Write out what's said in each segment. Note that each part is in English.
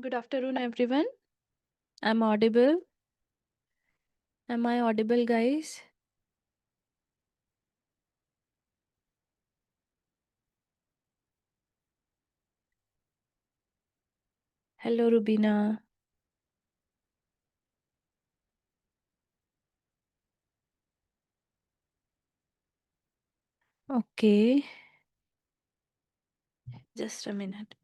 Good afternoon, everyone. I'm audible. Am I audible, guys? Hello, Rubina. Okay, just a minute.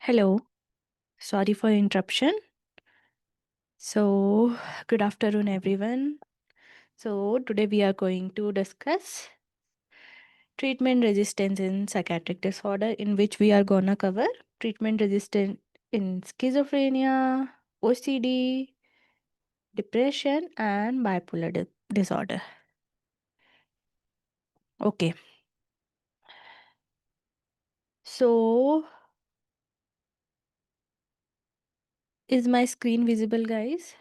Hello. Sorry for interruption. So, good afternoon, everyone. So, today we are going to discuss treatment resistance in psychiatric disorder, in which we are gonna cover treatment resistant in schizophrenia, OCD, depression, and bipolar disorder. Okay. So, is my screen visible, guys?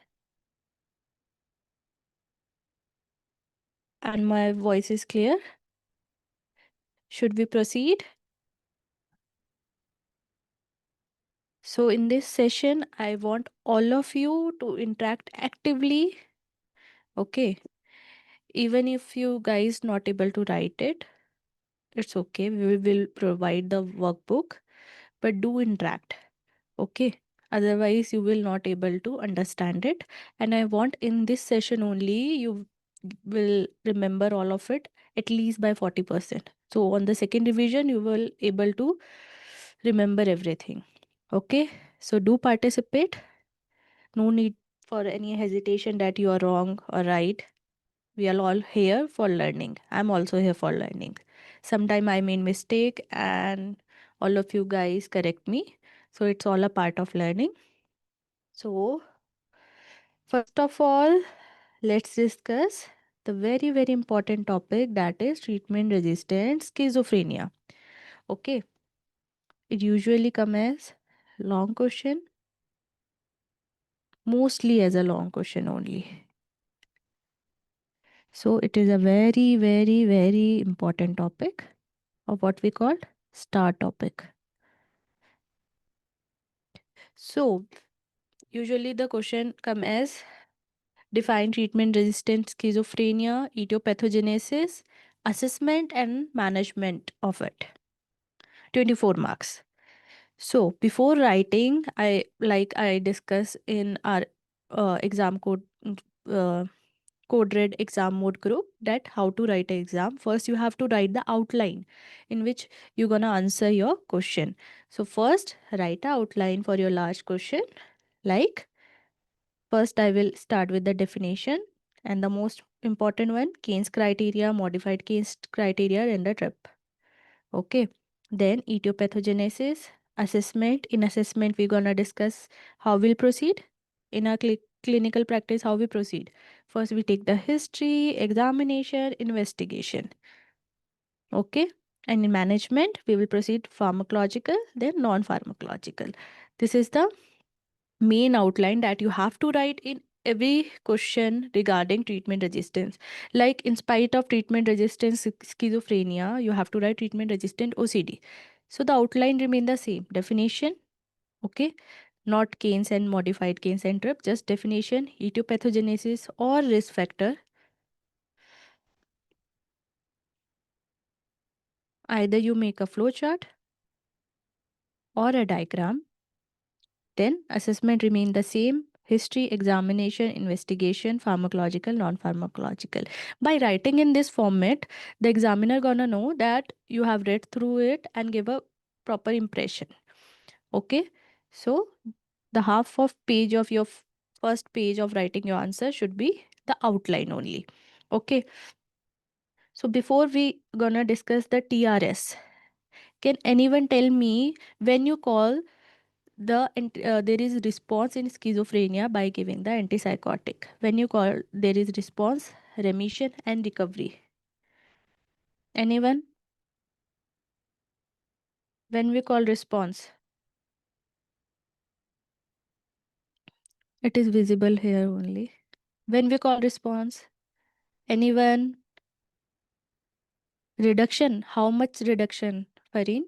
And my voice is clear? Should we proceed? So, in this session, I want all of you to interact actively. Okay. Even if you guys not able to write it, it's okay. We will provide the workbook, but do interact. Okay. Otherwise, you will not able to understand it. And I want in this session only you will remember all of it at least by 40%. So on the second revision, you will able to remember everything. Okay. So do participate. No need for any hesitation that you are wrong or right. We are all here for learning. I'm also here for learning. Sometime I made mistake and all of you guys correct me. So it's all a part of learning. So first of all, let's discuss the very important topic, that is treatment resistant schizophrenia. Okay. It usually come as long question, mostly as a long question only. So it is a very important topic, or what we call star topic. So usually the question come as define treatment resistant schizophrenia, etiopathogenesis, assessment and management of it. 24 marks. So before writing, I discuss in our exam uh, code red exam mode group that how to write an exam. First, you have to write the outline in which you're gonna answer your question. So first, write a outline for your large question. Like first, I will start with the definition and the most important one, Keynes criteria, modified Keynes criteria, and the trip. Okay. Then etiopathogenesis, assessment. In assessment, we're gonna discuss how we'll proceed in our clinical practice, how we proceed. First, we take the history, examination, investigation. Okay. And in management, we will proceed pharmacological, then non-pharmacological. This is the main outline that you have to write in every question regarding treatment resistance. Like in spite of treatment resistant schizophrenia, you have to write treatment resistant OCD. So the outline remain the same. Definition, okay, not Keynes and modified Keynes and trip, just definition, etiopathogenesis or risk factor. Either you make a flow chart or a diagram. Then assessment remain the same. History, examination, investigation, pharmacological, non-pharmacological. By writing in this format, the examiner gonna know that you have read through it and give a proper impression. Okay. So the half of page of your first page of writing your answer should be the outline only. Okay. So before we gonna discuss the TRS, can anyone tell me when you call there is response in schizophrenia by giving the antipsychotic? When you call there is response, remission, and recovery. Anyone? When we call response, it is visible here only. When we call response, anyone? Reduction. How much reduction, Fareen?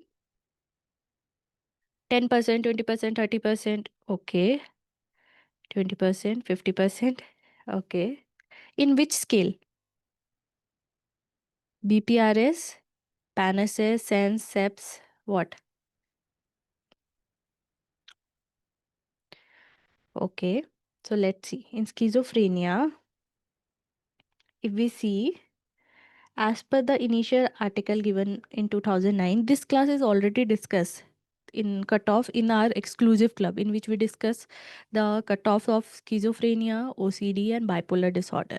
10%, 20%, 30%. Okay. 20%, 50%. Okay. In which scale? BPRS, PANSS, SENS, SEPS, what? Okay. So let's see. In schizophrenia, if we see, as per the initial article given in 2009, this class is already discussed in cutoff in our exclusive club, in which we discuss the cutoff of schizophrenia, OCD, and bipolar disorder.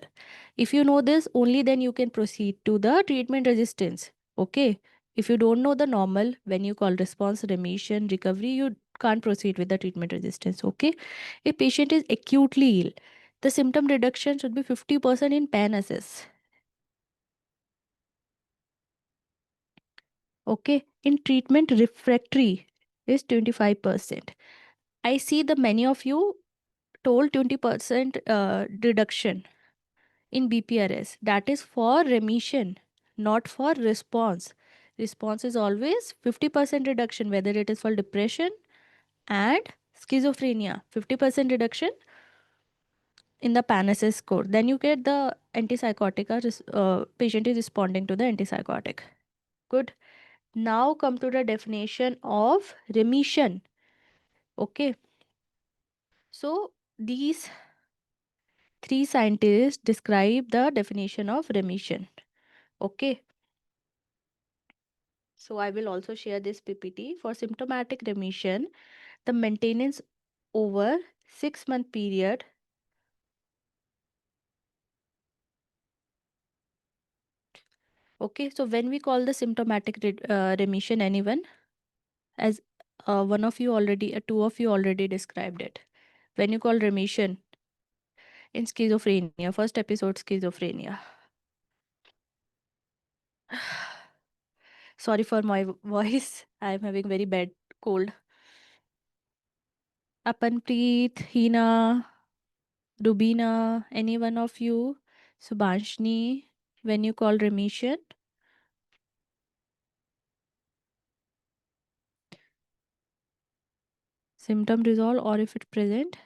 If you know this, only then you can proceed to the treatment resistance. Okay. If you don't know the normal, when you call response, remission, recovery, you can't proceed with the treatment resistance. Okay. If patient is acutely ill, the symptom reduction should be 50% in PAN assess. Okay. In treatment refractory is 25%. I see the many of you told 20% reduction in BPRS. That is for remission, not for response. Response is always 50% reduction, whether it is for depression and schizophrenia. 50% reduction in the PANSS score. Then you get the antipsychotic, patient is responding to the antipsychotic. Good. Now come to the definition of remission. Okay. So these three scientists describe the definition of remission. Okay. So I will also share this PPT. For symptomatic remission, the maintenance over 6-month period. Okay. So when we call the symptomatic remission, anyone? As one of you already, two of you already described it. When you call remission in schizophrenia, first episode schizophrenia. Sorry for my voice. I am having very bad cold. Apanpreet, Hina, Rubina, any one of you, Subhashni, when you call remission, symptom resolve, or if it present,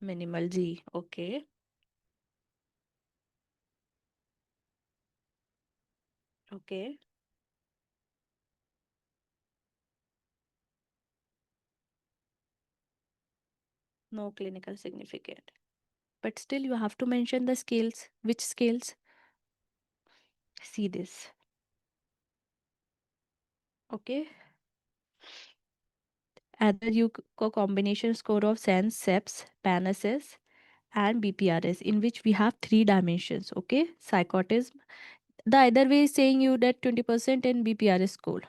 minimal G. Okay. Okay. No clinical significant. But still you have to mention the scales. Which scales? See this. Okay. Either you combination score of SENS, SEPS, PANSS, and BPRS, in which we have 3 dimensions. Okay. Psychotism. The either way is saying you that 20% in BPRS score,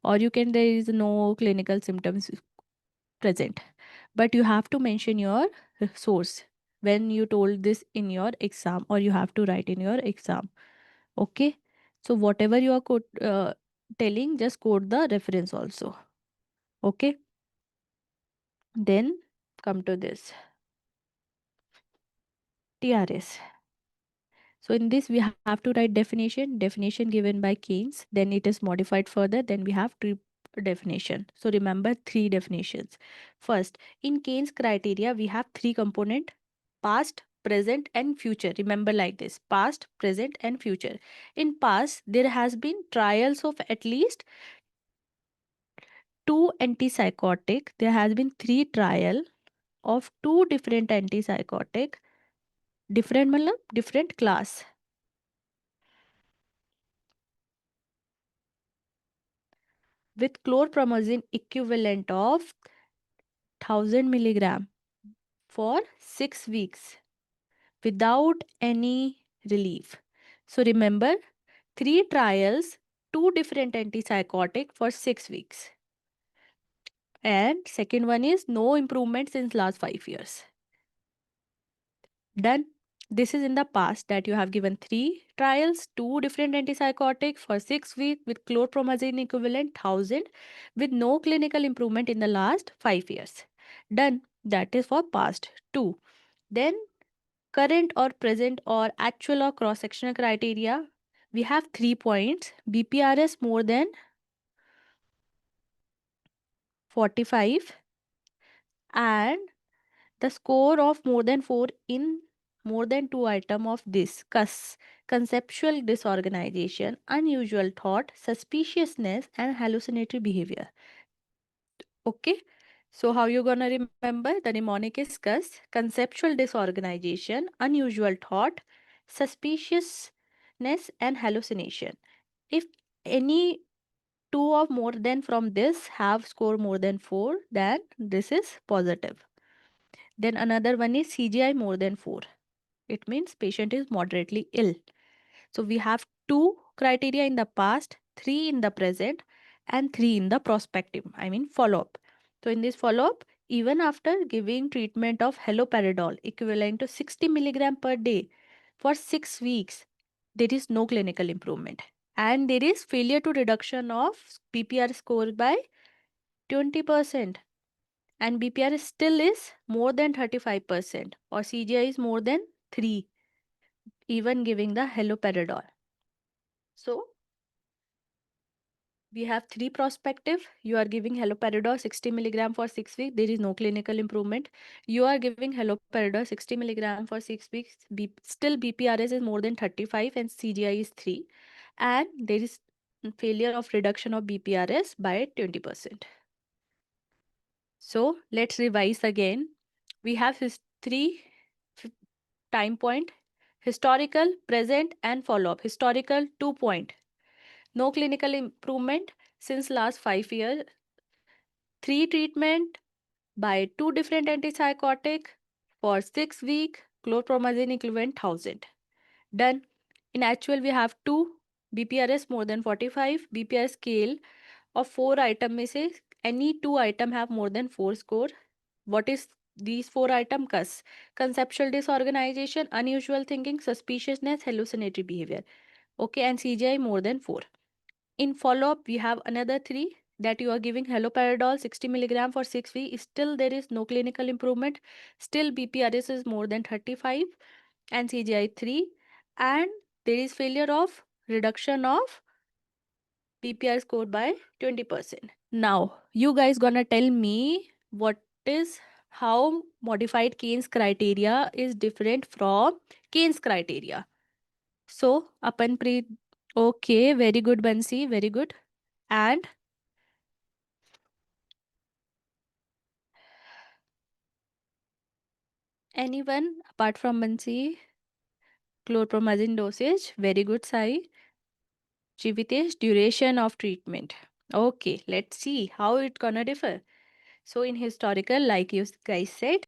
or you can, there is no clinical symptoms present, but you have to mention your source when you told this in your exam, or you have to write in your exam. Okay. So whatever you are telling, just quote the reference also. Okay. Then come to this TRS. So in this we have to write definition given by Keynes, then it is modified further, then we have definition. So remember 3 definitions. First, in Keynes criteria we have 3 component: past, present, and future. Remember like this: past, present, and future. In past there has been trials of at least 2 antipsychotic. There has been 3 trial of 2 different antipsychotic, different matlab different class, with chlorpromazine equivalent of 1000 milligram for 6 weeks without any relief. So remember, 3 trials, 2 different antipsychotic for 6 weeks. And second one is no improvement since last 5 years. Done. This is in the past that you have given 3 trials, 2 different antipsychotic for 6 weeks with chlorpromazine equivalent 1000 with no clinical improvement in the last 5 years. Done. That is for past 2. Then current or present or actual or cross-sectional criteria. We have 3 points. BPRS more than 45 and the score of more than 4 in more than 2 item of this conceptual disorganization, unusual thought, suspiciousness and hallucinatory behavior. Okay, so how you gonna remember? The mnemonic is conceptual disorganization, unusual thought, suspiciousness and hallucination. If any two or more than from this have score more than 4, then this is positive. Then another one is CGI more than 4. It means patient is moderately ill. So we have 2 criteria in the past, 3 in the present and 3 in the prospective, I mean follow-up. So in this follow-up, even after giving treatment of haloperidol equivalent to 60 milligram per day for 6 weeks, there is no clinical improvement. And there is failure to reduction of BPR score by 20%. And BPR still is more than 35% or CGI is more than 3, even giving the haloperidol. So we have 3 prospective. You are giving haloperidol 60 milligram for 6 weeks. There is no clinical improvement. You are giving haloperidol 60 milligram for 6 weeks. Still BPRS is more than 35 and CGI is 3. And there is failure of reduction of BPRS by 20%. So let's revise again. We have his 3 time point: historical, present and follow-up. Historical 2 point. No clinical improvement since last 5 years. 3 treatment by 2 different antipsychotic for 6 week, chlorpromazine equivalent 1000. Done. In actual we have 2 BPRS more than 45, BPRS scale of 4 item में से any 2 item have more than 4 score. What is these 4 item? Conceptual disorganization, unusual thinking, suspiciousness, hallucinatory behavior. Okay, and CGI more than 4. In follow-up, we have another 3 that you are giving haloperidol 60 milligram for 6 weeks. Still there is no clinical improvement. Still BPRS is more than 35 and CGI 3. And there is failure of reduction of BPR score by 20%. Now, you guys gonna tell me what is how modified Keynes criteria is different from Keynes criteria. So, upon pre, okay, very good, Bansi, very good. And anyone apart from Bansi, chlorpromazine dosage, very good, Sai. Jivitesh, duration of treatment. Okay, let's see how it gonna differ. So, in historical, like you guys said,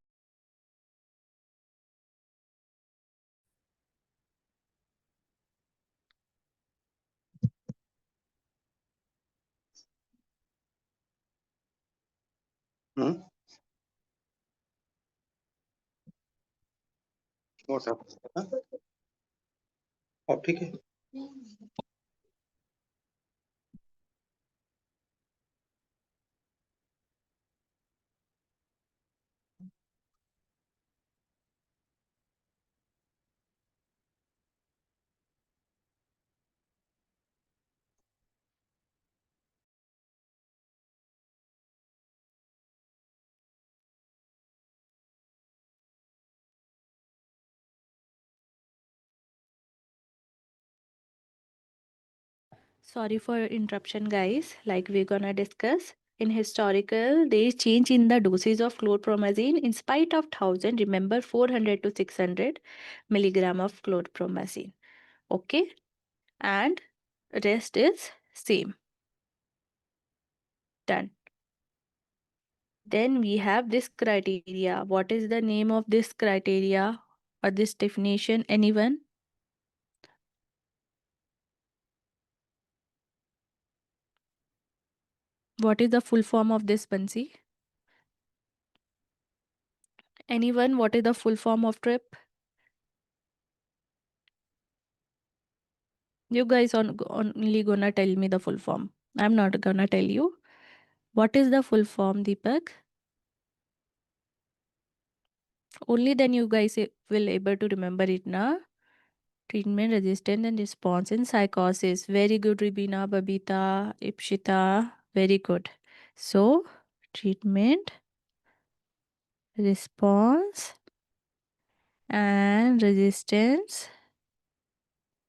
अब ठीक है sorry for interruption, guys. Like we're gonna discuss in historical, there is change in the dosage of chlorpromazine in spite of 1000. Remember 400 to 600 milligram of chlorpromazine. Okay, and rest is same. Done. Then we have this criteria. What is the name of this criteria or this definition? Anyone? What is the full form of this, Bansi? Anyone? What is the full form of TRIP? You guys only gonna tell me the full form. I'm not gonna tell you. What is the full form, Deepak? Only then you guys will able to remember it, na? Treatment resistant and response in psychosis. Very good, Ribina, Babita, Ipshita. Very good. So, treatment, response, and resistance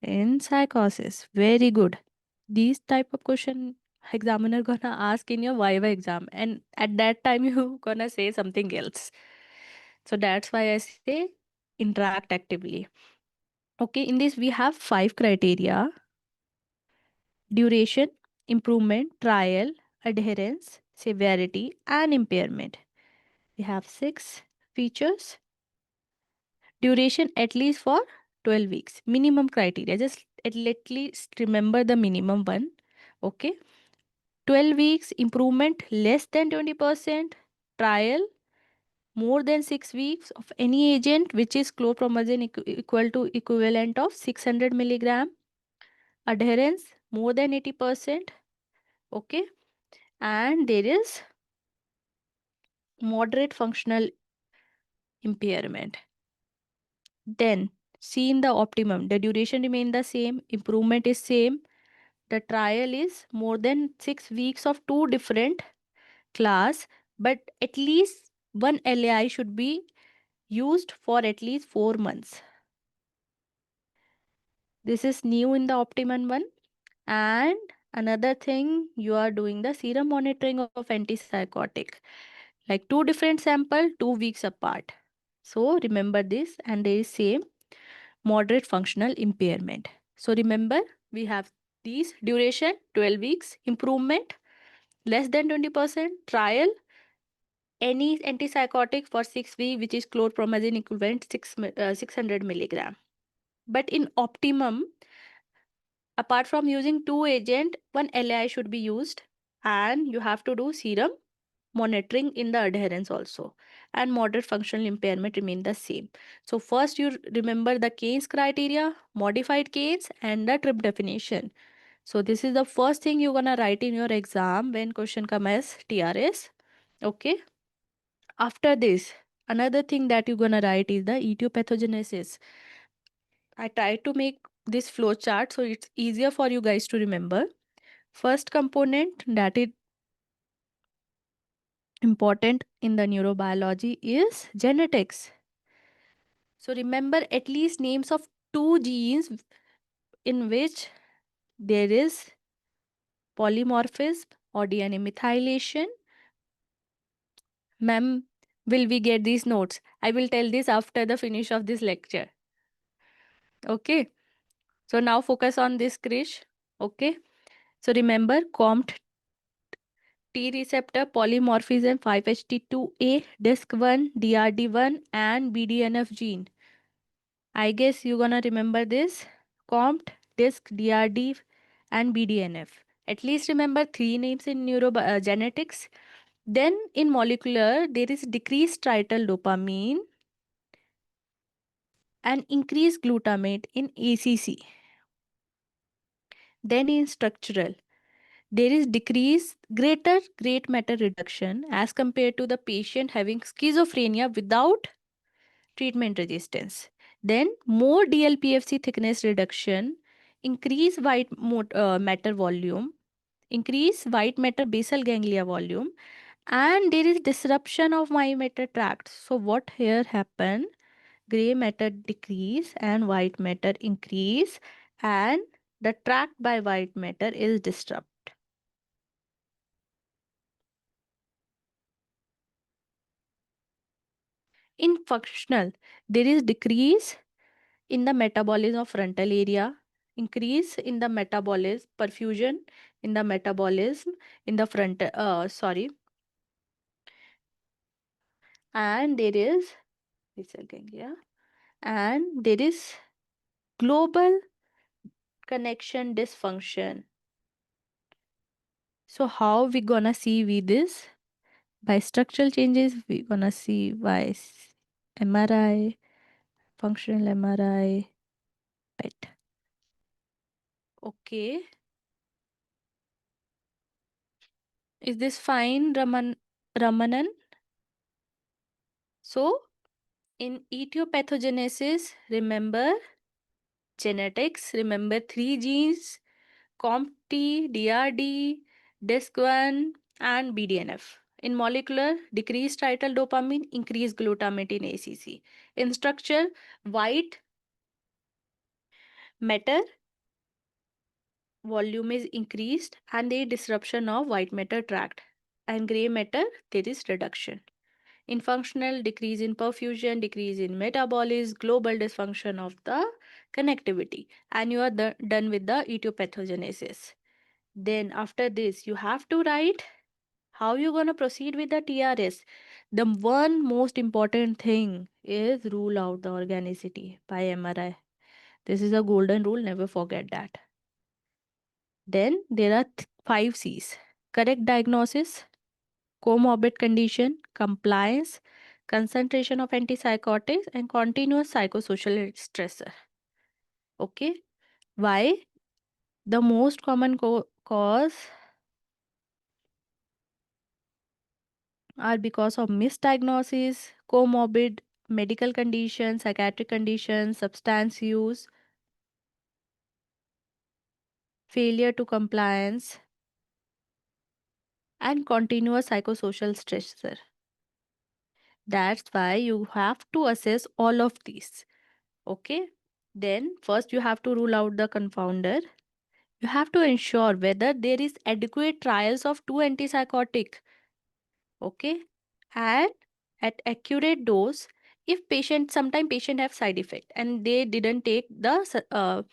in psychosis. Very good. These type of question examiner gonna ask in your Viva exam, and at that time you gonna say something else. So that's why I say interact actively. Okay, in this we have 5 criteria: duration, improvement, trial, adherence, severity, and impairment. We have 6 features. Duration at least for 12 weeks. Minimum criteria. Just at least remember the minimum one. Okay. 12 weeks, improvement less than 20%, trial more than 6 weeks of any agent which is chlorpromazine equal to equivalent of 600 milligram, adherence more than 80%. Okay. And there is moderate functional impairment. Then see in the optimum, the duration remain the same, improvement is same, the trial is more than 6 weeks of 2 different class, but at least one LAI should be used for at least 4 months. This is new in the optimum one. And another thing, you are doing the serum monitoring of antipsychotic, like 2 different sample 2 weeks apart. So remember this, and there is same moderate functional impairment. So remember, we have these: duration 12 weeks, improvement less than 20%, trial any antipsychotic for 6 weeks, which is chlorpromazine equivalent 600 milligram. But in optimum, apart from using 2 agent, one LAI should be used, and you have to do serum monitoring in the adherence also, and moderate functional impairment remain the same. So first you remember the Keynes criteria, modified Keynes, and the TRIP definition. So this is the first thing you're gonna write in your exam when question come as TRS. Okay. After this, another thing that you're gonna write is the etiopathogenesis. I tried to make this flow chart so it's easier for you guys to remember. First component that is important in the neurobiology is genetics. So remember at least names of 2 genes in which there is polymorphism or DNA methylation. Ma'am, will we get these notes? I will tell this after the finish of this lecture. Okay. So now focus on this, Krish. Okay. So remember COMT T receptor polymorphism 5-HT2A, DISC1, DRD1, and BDNF gene. I guess you're gonna remember this: COMT, DISC, DRD, and BDNF. At least remember 3 names in neurogenetics. Then in molecular, there is decreased striatal dopamine and increased glutamate in ACC. Then in structural, there is decreased greater great matter reduction as compared to the patient having schizophrenia without treatment resistance. Then more DLPFC thickness reduction, increase matter volume, increase white matter basal ganglia volume, and there is disruption of matter tract. So what here happen? Gray matter decrease and white matter increase, and the tract by white matter is disrupt. In functional, there is decrease in the metabolism of frontal area, increase in the metabolism, perfusion in the metabolism in the front, sorry, And there is, and there is global connection dysfunction. So how we gonna see with this? By structural changes, we gonna see by MRI, functional MRI, right? Okay. Is this fine, Ramanan? So, in etiopathogenesis, remember genetics, remember three genes, COMT, DRD, DISC1, and BDNF. In molecular, decreased striatal dopamine, increased glutamate in ACC. In structure, white matter volume is increased and the disruption of white matter tract. And gray matter, there is reduction. In functional, decrease in perfusion, decrease in metabolism, global dysfunction of the connectivity. And you are done with the etiopathogenesis. Then after this, you have to write how you're going to proceed with the TRS. The one most important thing is rule out the organicity by MRI. This is a golden rule, never forget that. Then there are five C's: correct diagnosis, comorbid condition, compliance, concentration of antipsychotics, and continuous psychosocial stressor. Okay, why? The most common cause are because of misdiagnosis, comorbid medical conditions, psychiatric conditions, substance use, failure to compliance, and continuous psychosocial stressor. That's why you have to assess all of these. Okay. Then first you have to rule out the confounder. You have to ensure whether there is adequate trials of two antipsychotic. Okay. And at accurate dose, if sometime patient have side effect and they didn't take the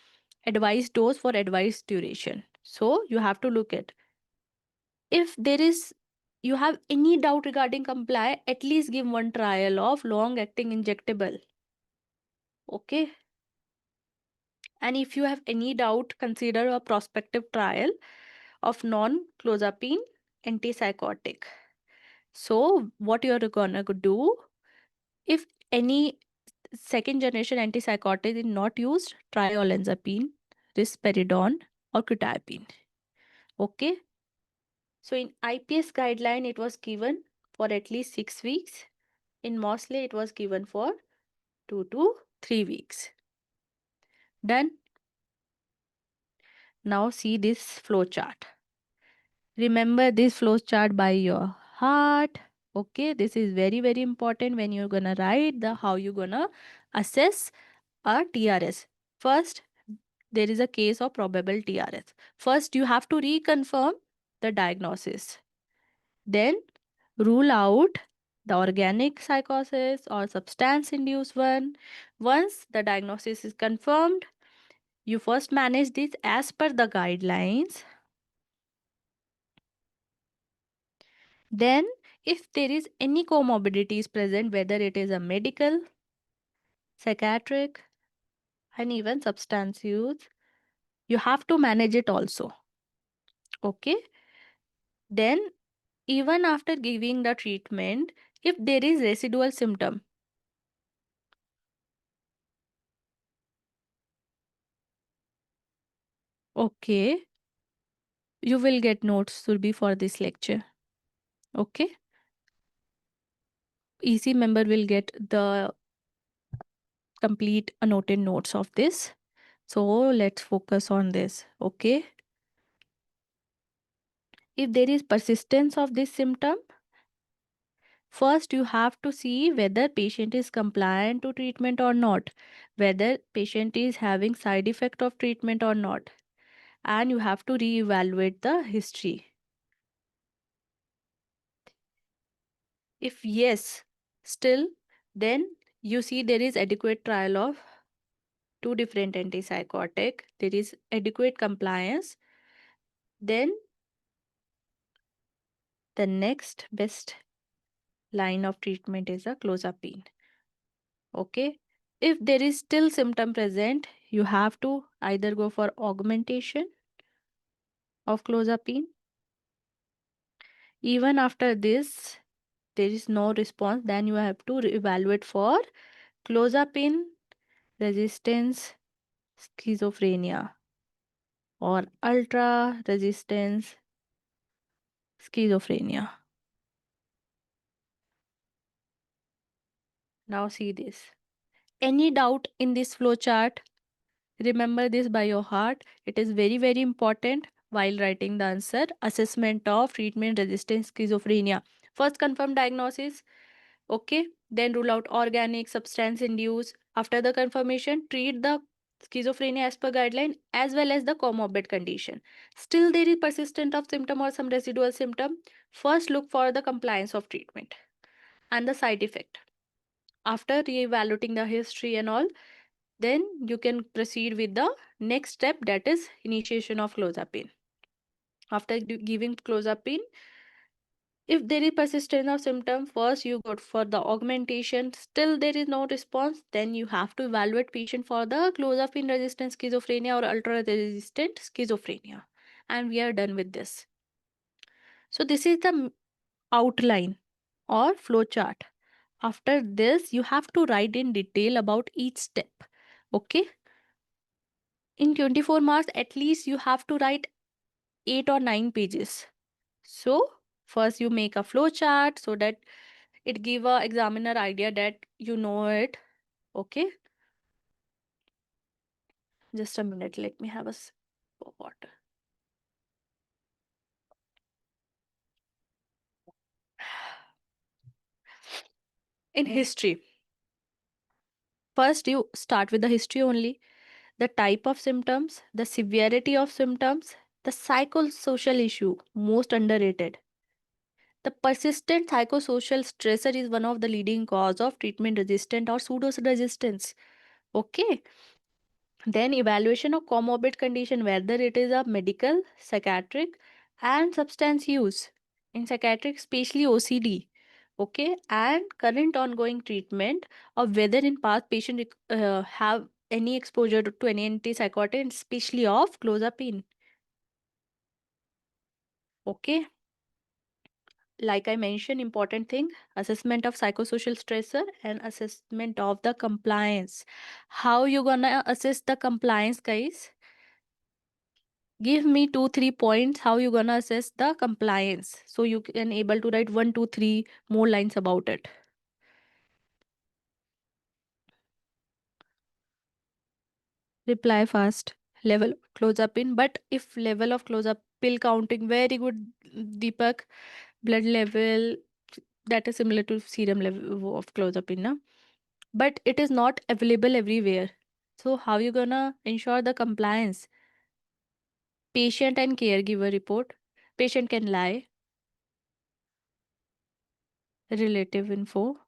advised dose for advised duration. So you have to look at, if there is, you have any doubt regarding comply, at least give one trial of long acting injectable. Okay. And if you have any doubt, consider a prospective trial of non-clozapine antipsychotic. So what you're gonna do, if any second generation antipsychotic is not used, try olanzapine, risperidone, or quetiapine. Okay. So in IPS guideline, it was given for at least 6 weeks. In Mosley, it was given for 2 to 3 weeks. Done. Now see this flow chart. Remember this flow chart by your heart. Okay, this is very, very important when you're gonna write the how you're gonna assess a TRS. First, there is a case of probable TRS. First, you have to reconfirm the diagnosis. Then rule out the organic psychosis or substance induced one. Once the diagnosis is confirmed, you first manage this as per the guidelines. Then, if there is any comorbidities present, whether it is a medical, psychiatric, and even substance use, you have to manage it also. Okay. Then, even after giving the treatment, if there is residual symptom, okay, you will get notes Surbi for this lecture. Okay. EC member will get the complete annotated notes of this. So let's focus on this. Okay. If there is persistence of this symptom, first you have to see whether patient is compliant to treatment or not, whether patient is having side effect of treatment or not, and you have to reevaluate the history. If yes, still, then you see there is adequate trial of two different antipsychotic, there is adequate compliance, then the next best line of treatment is a clozapine. Okay. If there is still symptom present, you have to either go for augmentation of clozapine. Even after this, there is no response, then you have to evaluate for clozapine resistance schizophrenia or ultra resistance schizophrenia. Now see this. Any doubt in this flowchart? Remember this by your heart. It is very, very important while writing the answer. Assessment of treatment resistant schizophrenia. First, confirm diagnosis. Okay. Then rule out organic substance induced. After the confirmation, treat the schizophrenia as per guideline as well as the comorbid condition. Still, there is persistent of symptom or some residual symptom. First, look for the compliance of treatment and the side effect. After re-evaluating the history and all, then you can proceed with the next step, that is initiation of clozapine. After giving clozapine, if there is persistence of symptom, first you go for the augmentation. Still there is no response, then you have to evaluate patient for the clozapine resistant schizophrenia or ultra resistant schizophrenia, and we are done with this. So this is the outline or flow chart. After this, you have to write in detail about each step. Okay. In 24 marks, at least you have to write 8 or 9 pages. So, first you make a flow chart so that it give a examiner idea that you know it. Okay. Just a minute. Let me have a sip of water. In history, first you start with the history only, the type of symptoms, the severity of symptoms, the psychosocial issue, most underrated. The persistent psychosocial stressor is one of the leading cause of treatment resistant or pseudo resistance. Okay. Then evaluation of comorbid condition, whether it is a medical, psychiatric, and substance use. In psychiatric, especially OCD. Okay. And current ongoing treatment of whether in past patient have any exposure to any antipsychotic, especially of clozapine. Okay. Like I mentioned, important thing, assessment of psychosocial stressor and assessment of the compliance. How you gonna assess the compliance, guys? Give me 2 3 points how you gonna assess the compliance so you can able to write 1 2 3 more lines about it. Reply fast. Level close up in, but if level of close up pill counting, very good, Deepak. Blood level, that is similar to serum level of clozapine, na? But it is not available everywhere. So how you gonna ensure the compliance? Patient and caregiver report. Patient can lie. Relative info.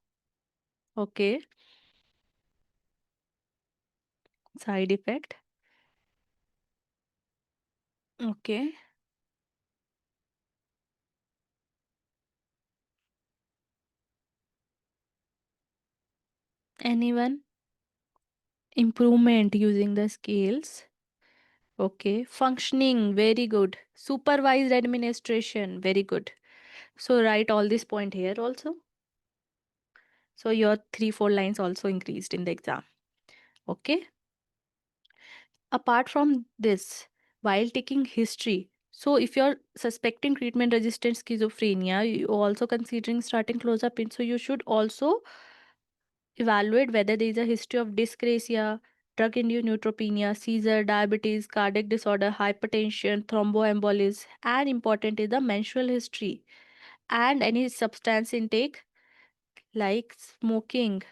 Okay. Side effect. Okay. Anyone? Improvement using the scales. Okay. Functioning. Very good. Supervised administration. Very good. So write all this point here also. So your 3 4 lines also increased in the exam. Okay. Apart from this, while taking history, so if you're suspecting treatment resistant schizophrenia, you also considering starting clozapine, so you should also evaluate whether there is a history of dyscrasia, drug induced neutropenia, seizure, diabetes, cardiac disorder, hypertension, thromboembolism, and important is the menstrual history and any substance intake like smoking,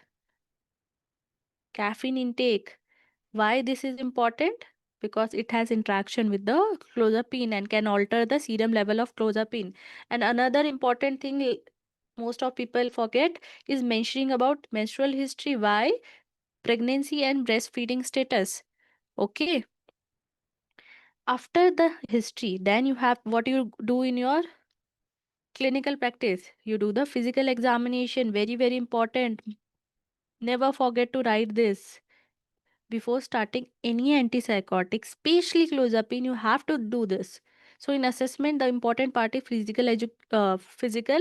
caffeine intake. Why this is important? Because it has interaction with the clozapine and can alter the serum level of clozapine. And another important thing most of people forget is mentioning about menstrual history. Why? Pregnancy and breastfeeding status. Okay. After the history, then you have what you do in your Clinical practice, you do the physical examination, very, very important. Never forget to write this. Before starting any antipsychotic, especially clozapine, you have to do this. So in assessment, the important part is physical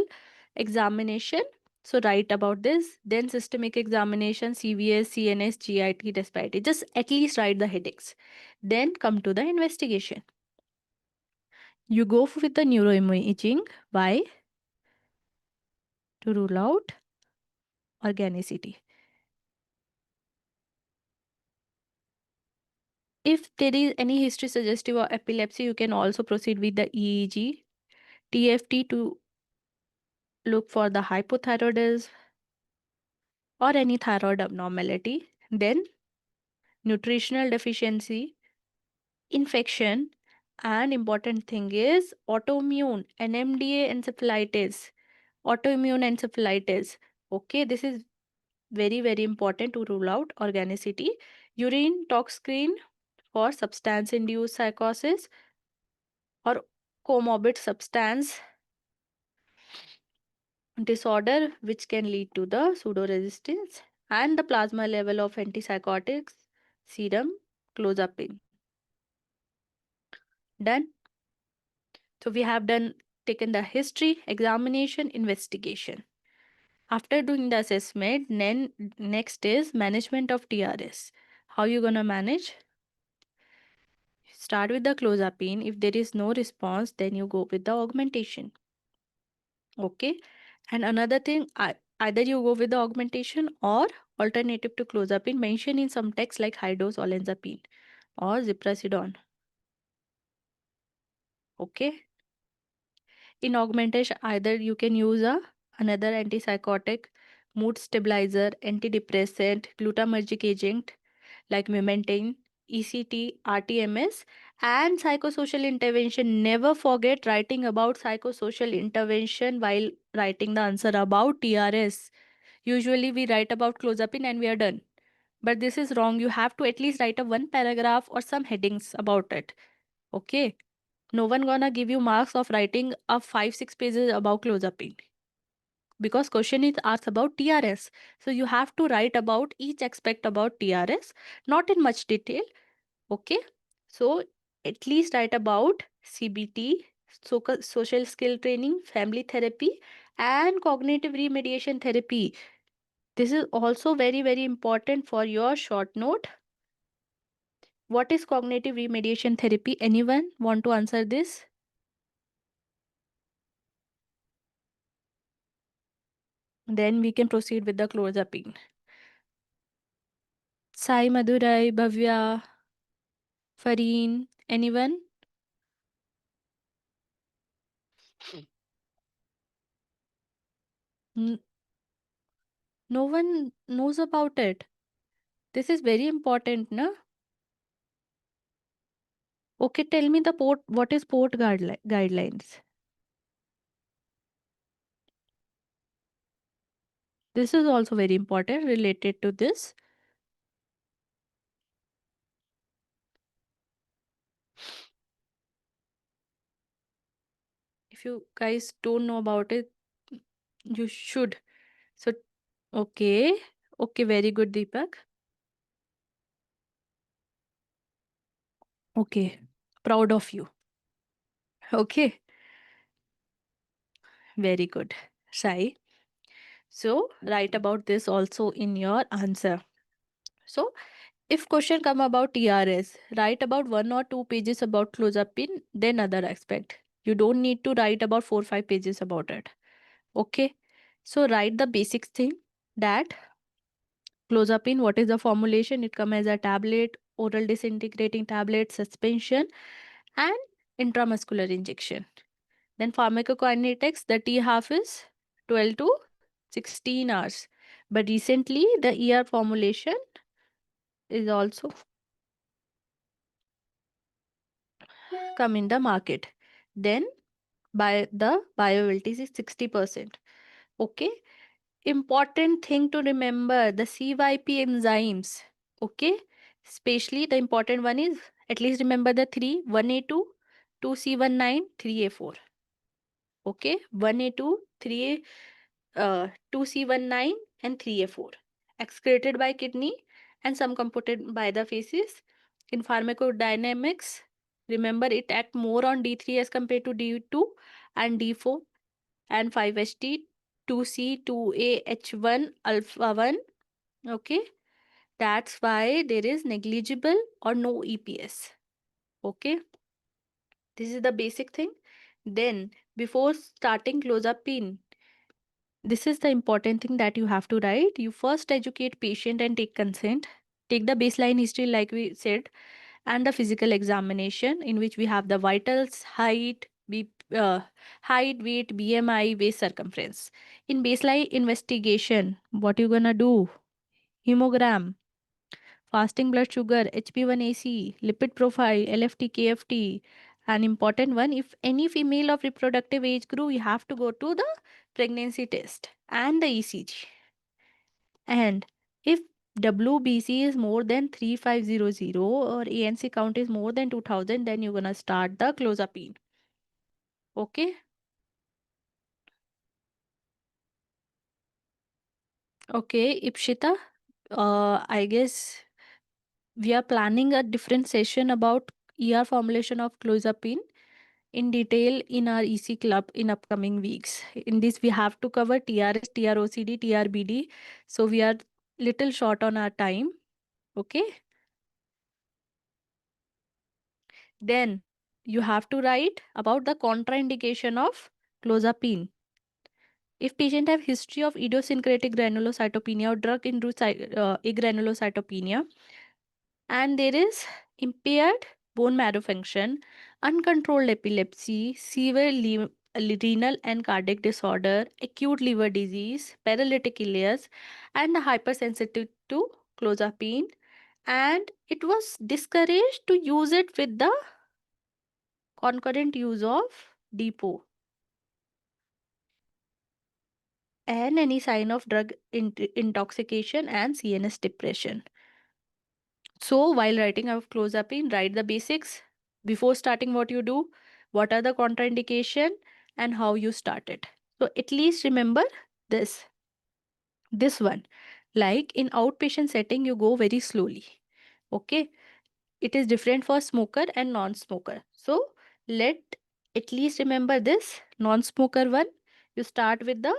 examination. So write about this. Then systemic examination, CVS, CNS, GIT, respiratory. Just at least write the headaches. Then come to the investigation. You go with the neuroimaging. Why? To rule out organicity. If there is any history suggestive of epilepsy, you can also proceed with the EEG, TFT to look for the hypothyroidism or any thyroid abnormality. Then nutritional deficiency, infection, and important thing is autoimmune NMDA encephalitis, autoimmune encephalitis. Okay, this is very, very important to rule out organicity. Urine tox screen for substance induced psychosis or comorbid substance disorder, which can lead to the pseudo resistance, and the plasma level of antipsychotics serum clozapine. Done. So we have done taken the history, examination, investigation. After doing the assessment, then next is management of TRS. How you gonna manage? Start with the clozapine. If there is no response, then you go with the augmentation. Okay. And another thing, either you go with the augmentation or alternative to clozapine mentioned in some texts like high dose olanzapine or ziprasidone. Okay. In augmentation, either you can use another antipsychotic, mood stabilizer, antidepressant, glutamatergic agent like memantine, ECT, RTMS, and psychosocial intervention. Never forget writing about psychosocial intervention while writing the answer about TRS. Usually we write about clozapine and we are done. But this is wrong. You have to at least write a one paragraph or some headings about it. Okay. No one gonna give you marks of writing a 5-6 pages about clozapine. Because question is asked about TRS. So you have to write about each aspect about TRS, not in much detail. Okay. So at least write about CBT, social skill training, family therapy, and cognitive remediation therapy. This is also very, very important for your short note. What is cognitive remediation therapy? Anyone want to answer this? Then we can proceed with the clozapine. Sai Madurai, Bhavya, Fareen, anyone? N- no one knows about it. This is very important, na? Okay, tell me the port. What is port guidelines? This is also very important related to this. If you guys don't know about it, you should. So, okay. Okay, very good, Deepak. Okay, proud of you. Okay, very good. Sai. So, write about this also in your answer. So, if question come about TRS, write about 1 or 2 pages about clozapine, then other aspect. You don't need to write about 4-5 pages about it. Okay. So write the basic thing that clozapine, what is the formulation? It comes as a tablet, oral disintegrating tablet, suspension, and intramuscular injection. Then pharmacokinetics, the T half is 12 to 16 hours. But recently, the ER formulation is also come in the market. Then by the bioavailability is 60%. Okay. Important thing to remember, the CYP enzymes. Okay. Especially the important one is at least remember the three: 1A2, 2C19, 3A4. Okay, 1A2, 3A, 2C19, and 3A4. Excreted by kidney and some computed by the feces. In pharmacodynamics, remember it act more on D3 as compared to D2 and D4 and 5-HT, 2C, 2A, H1, alpha 1. Okay, that's why there is negligible or no EPS. Okay, this is the basic thing. Then, before starting clozapine, this is the important thing that you have to write. You first educate patient and take consent. Take the baseline history, like we said, and the physical examination, in which we have the vitals, height, weight, BMI, waist circumference. In baseline investigation, what you gonna do? Hemogram, fasting blood sugar, HB1AC, lipid profile, LFT, KFT. An important one, if any female of reproductive age group, you have to go to the pregnancy test and the ECG. And if WBC is more than 3500 or ANC count is more than 2000, then you're gonna start the clozapine. Okay. Okay, Ipshita, I guess we are planning a different session about ER formulation of clozapine in detail in our EC club in upcoming weeks. In this, we have to cover TRS, TROCD, TRBD. So we are little short on our time. Okay. Then you have to write about the contraindication of clozapine. If patient have history of idiosyncratic granulocytopenia or drug-induced agranulocytopenia, and there is impaired bone marrow function, uncontrolled epilepsy, severe renal and cardiac disorder, acute liver disease, paralytic ileus, and hypersensitive to clozapine, and it was discouraged to use it with the concurrent use of depot, and any sign of drug intoxication and CNS depression. So, while writing of clozapine, write the basics. Before starting, what you do, what are the contraindication, and how you start it. So, at least remember this. This one, like in outpatient setting, you go very slowly. Okay, it is different for smoker and non-smoker. So, let at least remember this non-smoker one. You start with the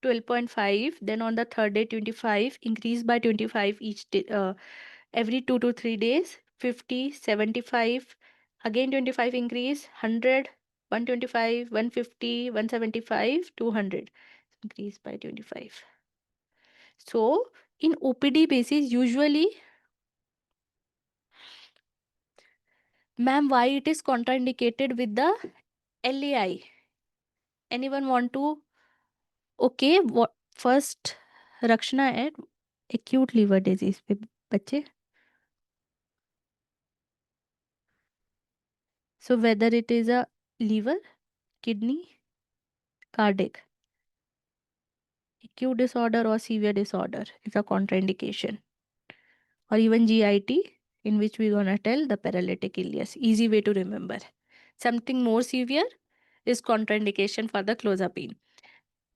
12.5, then on the third day 25, increase by 25 each day, every 2 to 3 days, 50, 75, again 25 increase, 100, 125, 150, 175, 200, increase by 25. So in OPD basis, usually, ma'am, why it is contraindicated with the LAI? Anyone want to? Okay, what first Rakshana at acute liver disease with बच्चे. So whether it is a liver, kidney, cardiac, acute disorder or severe disorder is a contraindication. Or even GIT, in which we're gonna tell the paralytic ileus. Easy way to remember. Something more severe is contraindication for the clozapine.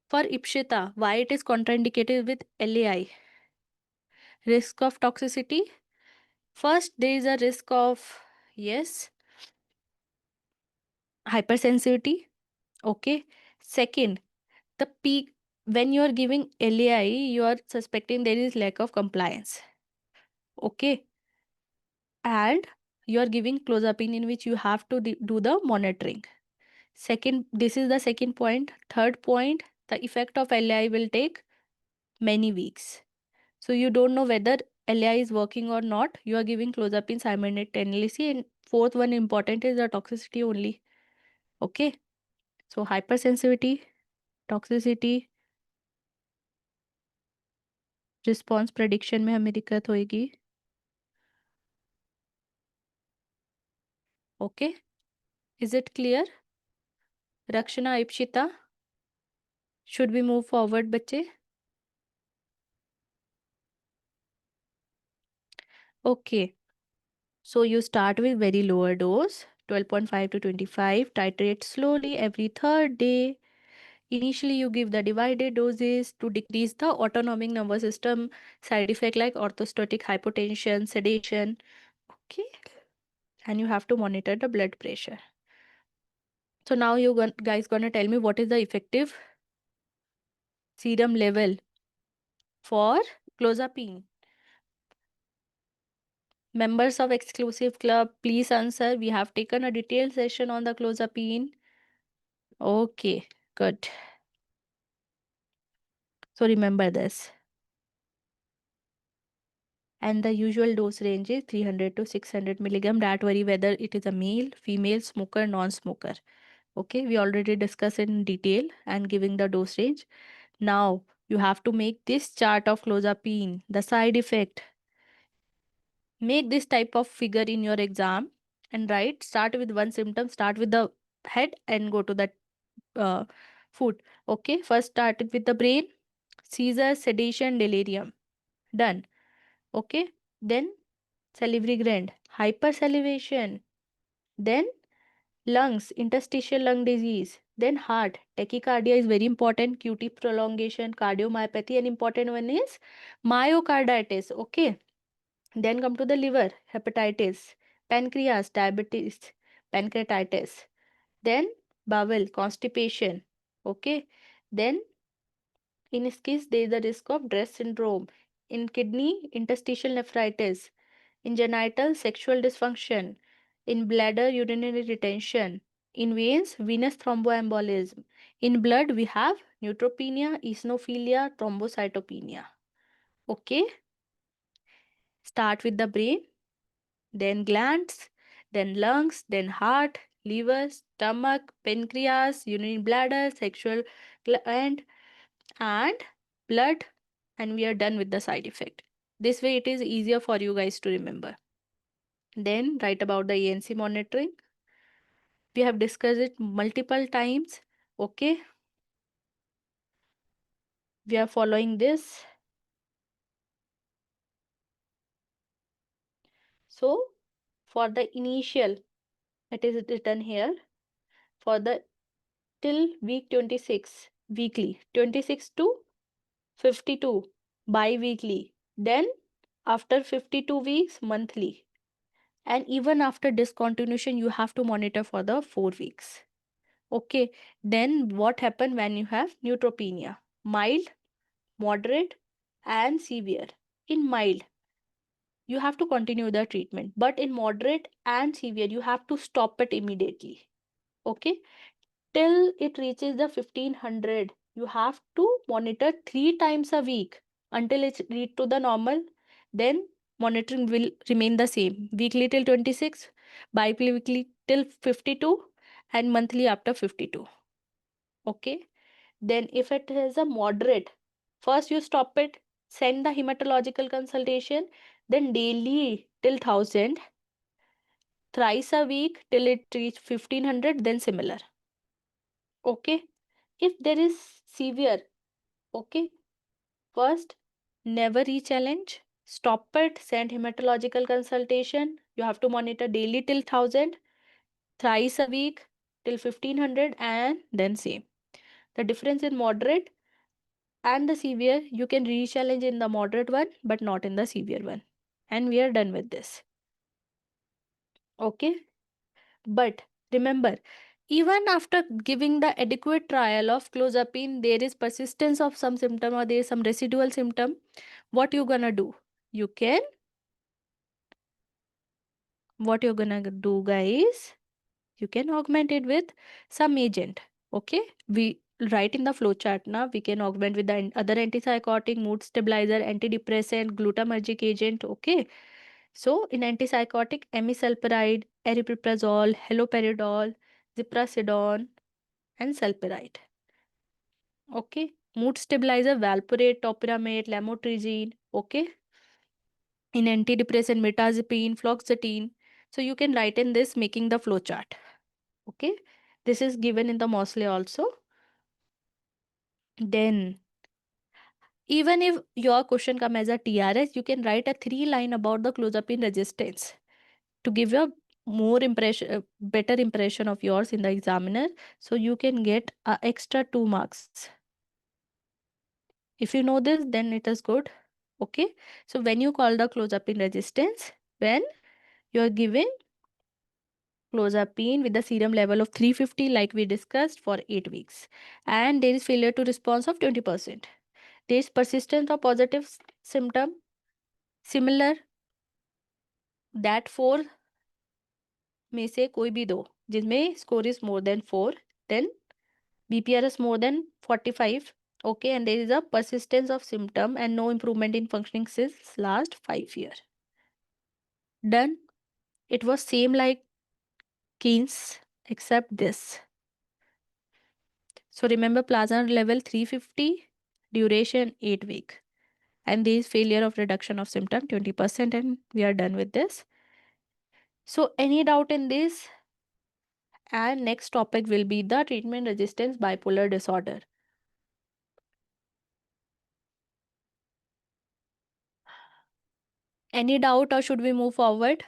For Ipshita, why it is contraindicated with LAI? Risk of toxicity. First, there is a risk of, yes, hypersensitivity. Okay. Second, the peak, when you are giving LAI, you are suspecting there is lack of compliance. Okay. And you are giving clozapine, in which you have to do the monitoring. Second, this is the second point. Third point, the effect of LAI will take many weeks. So you don't know whether LAI is working or not. You are giving clozapine simultaneously. And fourth one important is the toxicity only. Okay. So hypersensitivity, toxicity, response prediction में हमें दिक्कत होएगी. Okay, is it clear? Rakshana, Ipshita, should we move forward बच्चे? Okay, so you start with very lower dose 12.5 to 25. Titrate slowly every third day. Initially, you give the divided doses to decrease the autonomic nervous system side effect like orthostatic hypotension, sedation. Okay. And you have to monitor the blood pressure. So now you guys gonna tell me what is the effective serum level for clozapine. Members of exclusive club, please answer. We have taken a detailed session on the clozapine. Okay, good. So remember this. And the usual dose range is 300 to 600 milligram. Don't worry whether it is a male, female, smoker, non-smoker. Okay, we already discussed in detail and giving the dose range. Now you have to make this chart of clozapine, the side effect. Make this type of figure in your exam and write. Start with one symptom. Start with the head and go to the uh, foot. Okay, first started with the brain. Seizure, sedation, delirium. Done. Okay, then salivary gland, hypersalivation, then lungs, interstitial lung disease, then heart, tachycardia is very important, QT prolongation, cardiomyopathy, and important one is myocarditis. Okay, then come to the liver, hepatitis, pancreas, diabetes, pancreatitis, then bowel, constipation. Okay, then in this case there is the risk of Dress syndrome, in kidney, interstitial nephritis, in genital, sexual dysfunction, in bladder, urinary retention, in veins, venous thromboembolism, in blood we have neutropenia, eosinophilia, thrombocytopenia. Okay, start with the brain, then glands, then lungs, then heart, liver, stomach, pancreas, urinary bladder, sexual gland, and blood, and we are done with the side effect. This way it is easier for you guys to remember. Then write about the ANC monitoring. We have discussed it multiple times. Okay, we are following this. So for the initial, it is written here, for the till week 26 weekly, 26 to 52 bi-weekly, then after 52 weeks monthly, and even after discontinuation you have to monitor for the 4 weeks. Okay, then what happen when you have neutropenia? Mild, moderate, and severe. In mild, you have to continue the treatment, but in moderate and severe, you have to stop it immediately. Okay, till it reaches the 1500, you have to monitor 3 times a week until it's reached to the normal. Then monitoring will remain the same, weekly till 26, bi-weekly till 52, and monthly after 52. Okay, then if it is a moderate, first you stop it, send the hematological consultation, then daily till 1000, thrice a week till it reach 1500, then similar. Okay, if there is severe, okay, first never re-challenge, stop it, send hematological consultation. You have to monitor daily till 1000, thrice a week till 1500, and then same. The difference in moderate and the severe, you can re-challenge in the moderate one but not in the severe one, and we are done with this. Okay, but remember, even after giving the adequate trial of clozapine, there is persistence of some symptom or there is some residual symptom. What you gonna do? You can, what you're gonna do guys, you can augment it with some agent. Okay, we write in the flowchart now, we can augment with the other antipsychotic, mood stabilizer, antidepressant, glutamatergic agent. Okay, so in antipsychotic, amisulpiride, aripiprazole, haloperidol, ziprasidone, and sulpiride. Okay, mood stabilizer, valproate, topiramate, lamotrigine. Okay, in antidepressant, mirtazapine, fluoxetine. So you can write in this making the flowchart. Okay, this is given in the Mosley also. Then even if your question come as a TRS, you can write a 3 line about the clozapine resistance to give your better impression of yours in the examiner, so you can get extra 2 marks. If you know this, then it is good. Okay, so when you call the clozapine resistance, when you are giving clozapine with the serum level of 350 like we discussed for 8 weeks, and there is failure to response of 20%. There is persistence of positive symptom similar that 4 में से कोई भी दो जिनमें score is more than 4, then BPR is more than 45. Okay, and there is a persistence of symptom and no improvement in functioning since last 5 years. Done. It was same like Keynes except this. So remember plasma level 350, duration 8 week. And there is failure of reduction of symptom 20%, and we are done with this. So any doubt in this? And next topic will be the treatment resistance bipolar disorder. Any doubt or should we move forward?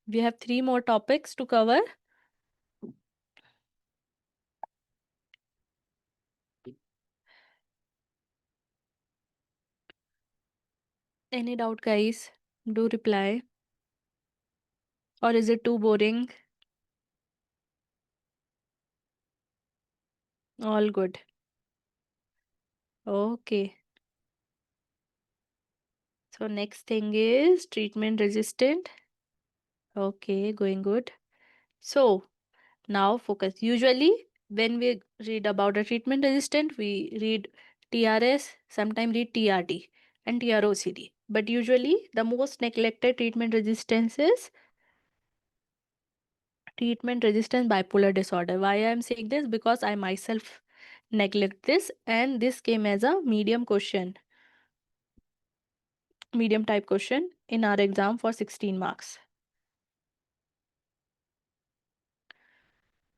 We have 3 more topics to cover. Any doubt, guys? Do reply. Or is it too boring? All good. Okay. So next thing is treatment resistant. Okay, going good. So now focus. Usually when we read about a treatment resistant, we read TRS, sometimes read TRD and TROCD. But usually the most neglected treatment resistance is treatment resistant bipolar disorder. Why I am saying this? Because I myself neglect this, and this came as a medium type question in our exam for 16 marks.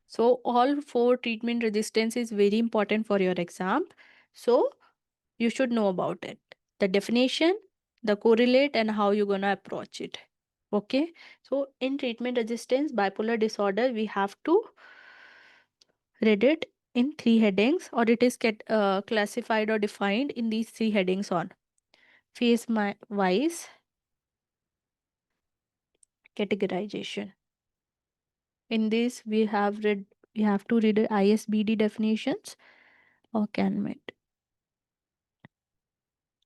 So all 4 treatment resistance is very important for your exam. So you should know about it. The definition, the correlate, and how you're gonna approach it. Okay. So in treatment resistance bipolar disorder, we have to read it in 3 headings, or it is classified or defined in these 3 headings on phase wise categorization. In this we have to read ISBD definitions or CANMET.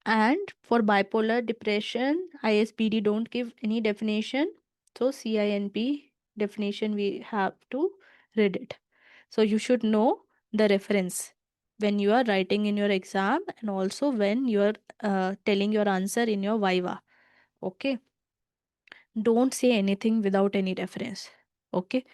And for bipolar depression, ISBD don't give any definition. So CINP definition we have to read it. So you should know the reference when you are writing in your exam, and also when you are telling your answer in your Viva. Okay. Don't say anything without any reference. Okay.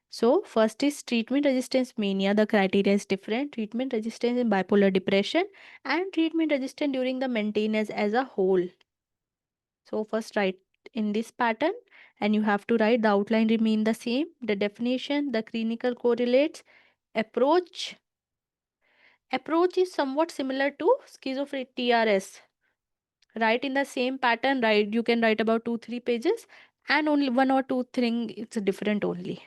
So first is treatment resistance mania. The criteria is different. Treatment resistance in bipolar depression and treatment resistant during the maintenance as a whole. So first write in this pattern, and you have to write the outline remain the same, the definition, the clinical correlates, approach. Approach is somewhat similar to schizophrenia TRS. Write in the same pattern, you can write about 2-3 pages, and only 1 or 2 thing it's different only.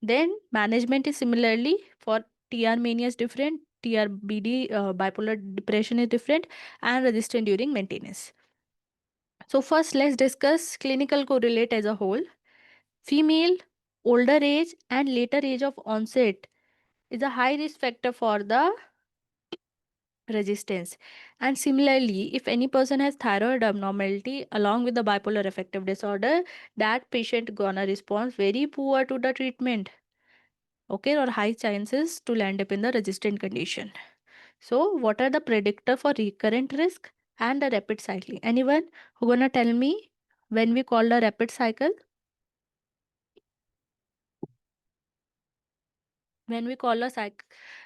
Then management is similarly for TR mania is different, TRBD bipolar depression is different, and resistant during maintenance. So first let's discuss clinical correlate as a whole. Female, older age and later age of onset is a high risk factor for the resistance. And similarly, if any person has thyroid abnormality along with the bipolar affective disorder, that patient gonna respond very poor to the treatment. Okay, or high chances to land up in the resistant condition. So what are the predictor for recurrent risk and the rapid cycling? Anyone who gonna tell me when we call the rapid cycle? When we call a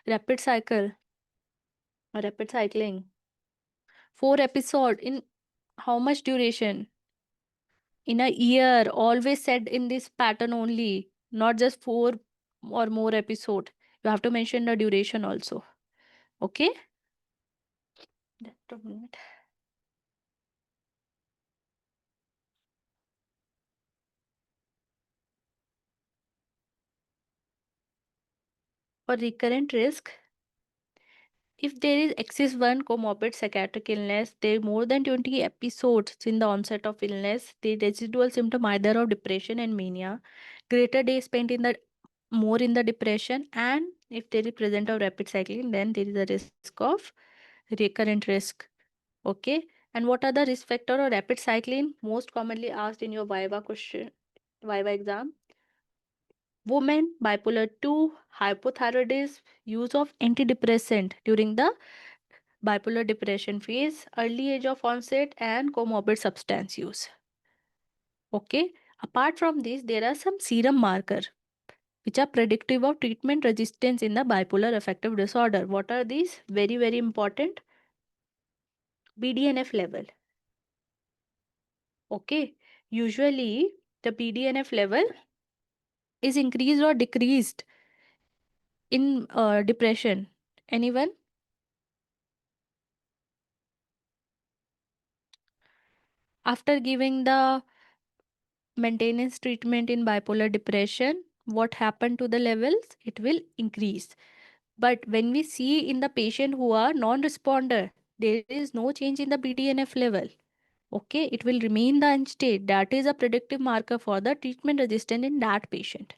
rapid cycle or rapid cycling? 4 episode in how much duration? In a year, always said in this pattern only, not just 4 or more episode. You have to mention the duration also. Okay. Just a minute. For recurrent risk, if there is excess one comorbid psychiatric illness, there are more than 20 episodes in the onset of illness, the residual symptom either of depression and mania, greater days spent in the more in the depression, and if there is present of rapid cycling, then there is a risk of recurrent risk. Okay. And what are the risk factor of rapid cycling? Most commonly asked in your Viva question, Viva exam. Women, bipolar 2, hypothyroidism, use of antidepressant during the bipolar depression phase, early age of onset, and comorbid substance use. Okay. Apart from this, there are some serum markers which are predictive of treatment resistance in the bipolar affective disorder. What are these? Very, very important. BDNF level. Okay. Usually, the BDNF level is increased or decreased in depression. Anyone? After giving the maintenance treatment in bipolar depression, what happened to the levels? It will increase. But when we see in the patient who are non-responder, there is no change in the BDNF level. Okay, it will remain the end state. That is a predictive marker for the treatment resistant in that patient.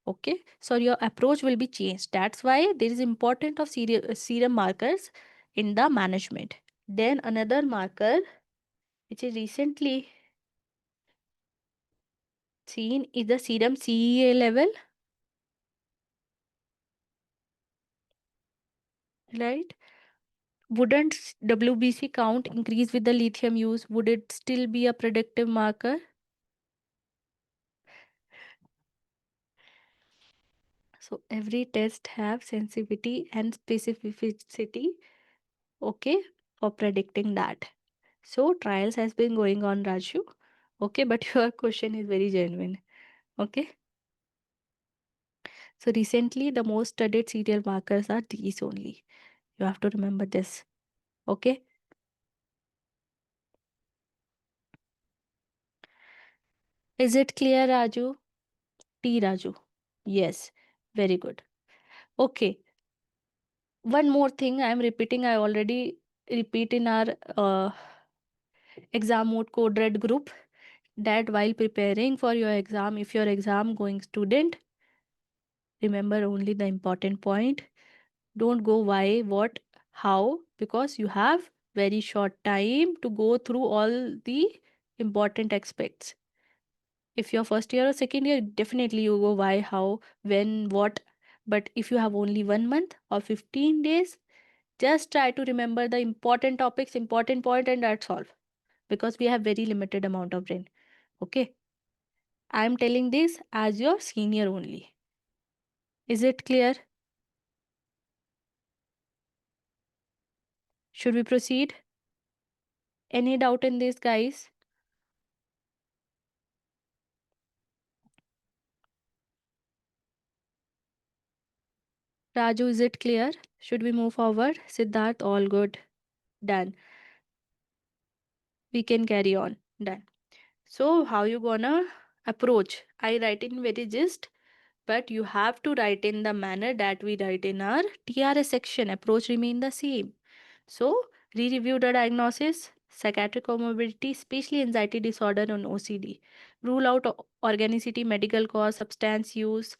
Okay, so your approach will be changed. That's why there is important of serum markers in the management. Then another marker which is recently seen is the serum CEA level, right? Wouldn't WBC count increase with the lithium use? Would it still be a predictive marker? So every test have sensitivity and specificity, okay, for predicting that. So trials has been going on, Raju. Okay, but your question is very genuine. Okay. So recently the most studied serial markers are these only. You have to remember this. Okay. Is it clear, Raju? T Raju. Yes. Very good. Okay. One more thing I'm repeating, I already repeat in our exam mode code red group, that while preparing for your exam, if your exam going student, remember only the important point. Don't go why, what, how, because you have very short time to go through all the important aspects. If you're first year or second year, definitely you go why, how, when, what. But if you have only 1 month or 15 days, just try to remember the important topics, important point, and that's all. Because we have very limited amount of brain. Okay. I'm telling this as your senior only. Is it clear? Should we proceed? Any doubt in this, guys? Raju, is it clear? Should we move forward? Siddharth, all good. Done. We can carry on. Done. So, how you gonna approach? I write in very gist, but you have to write in the manner that we write in our TRS section. Approach remain the same. So, re-review the diagnosis, psychiatric comorbidity, especially anxiety disorder and OCD. Rule out organicity, medical cause, substance use,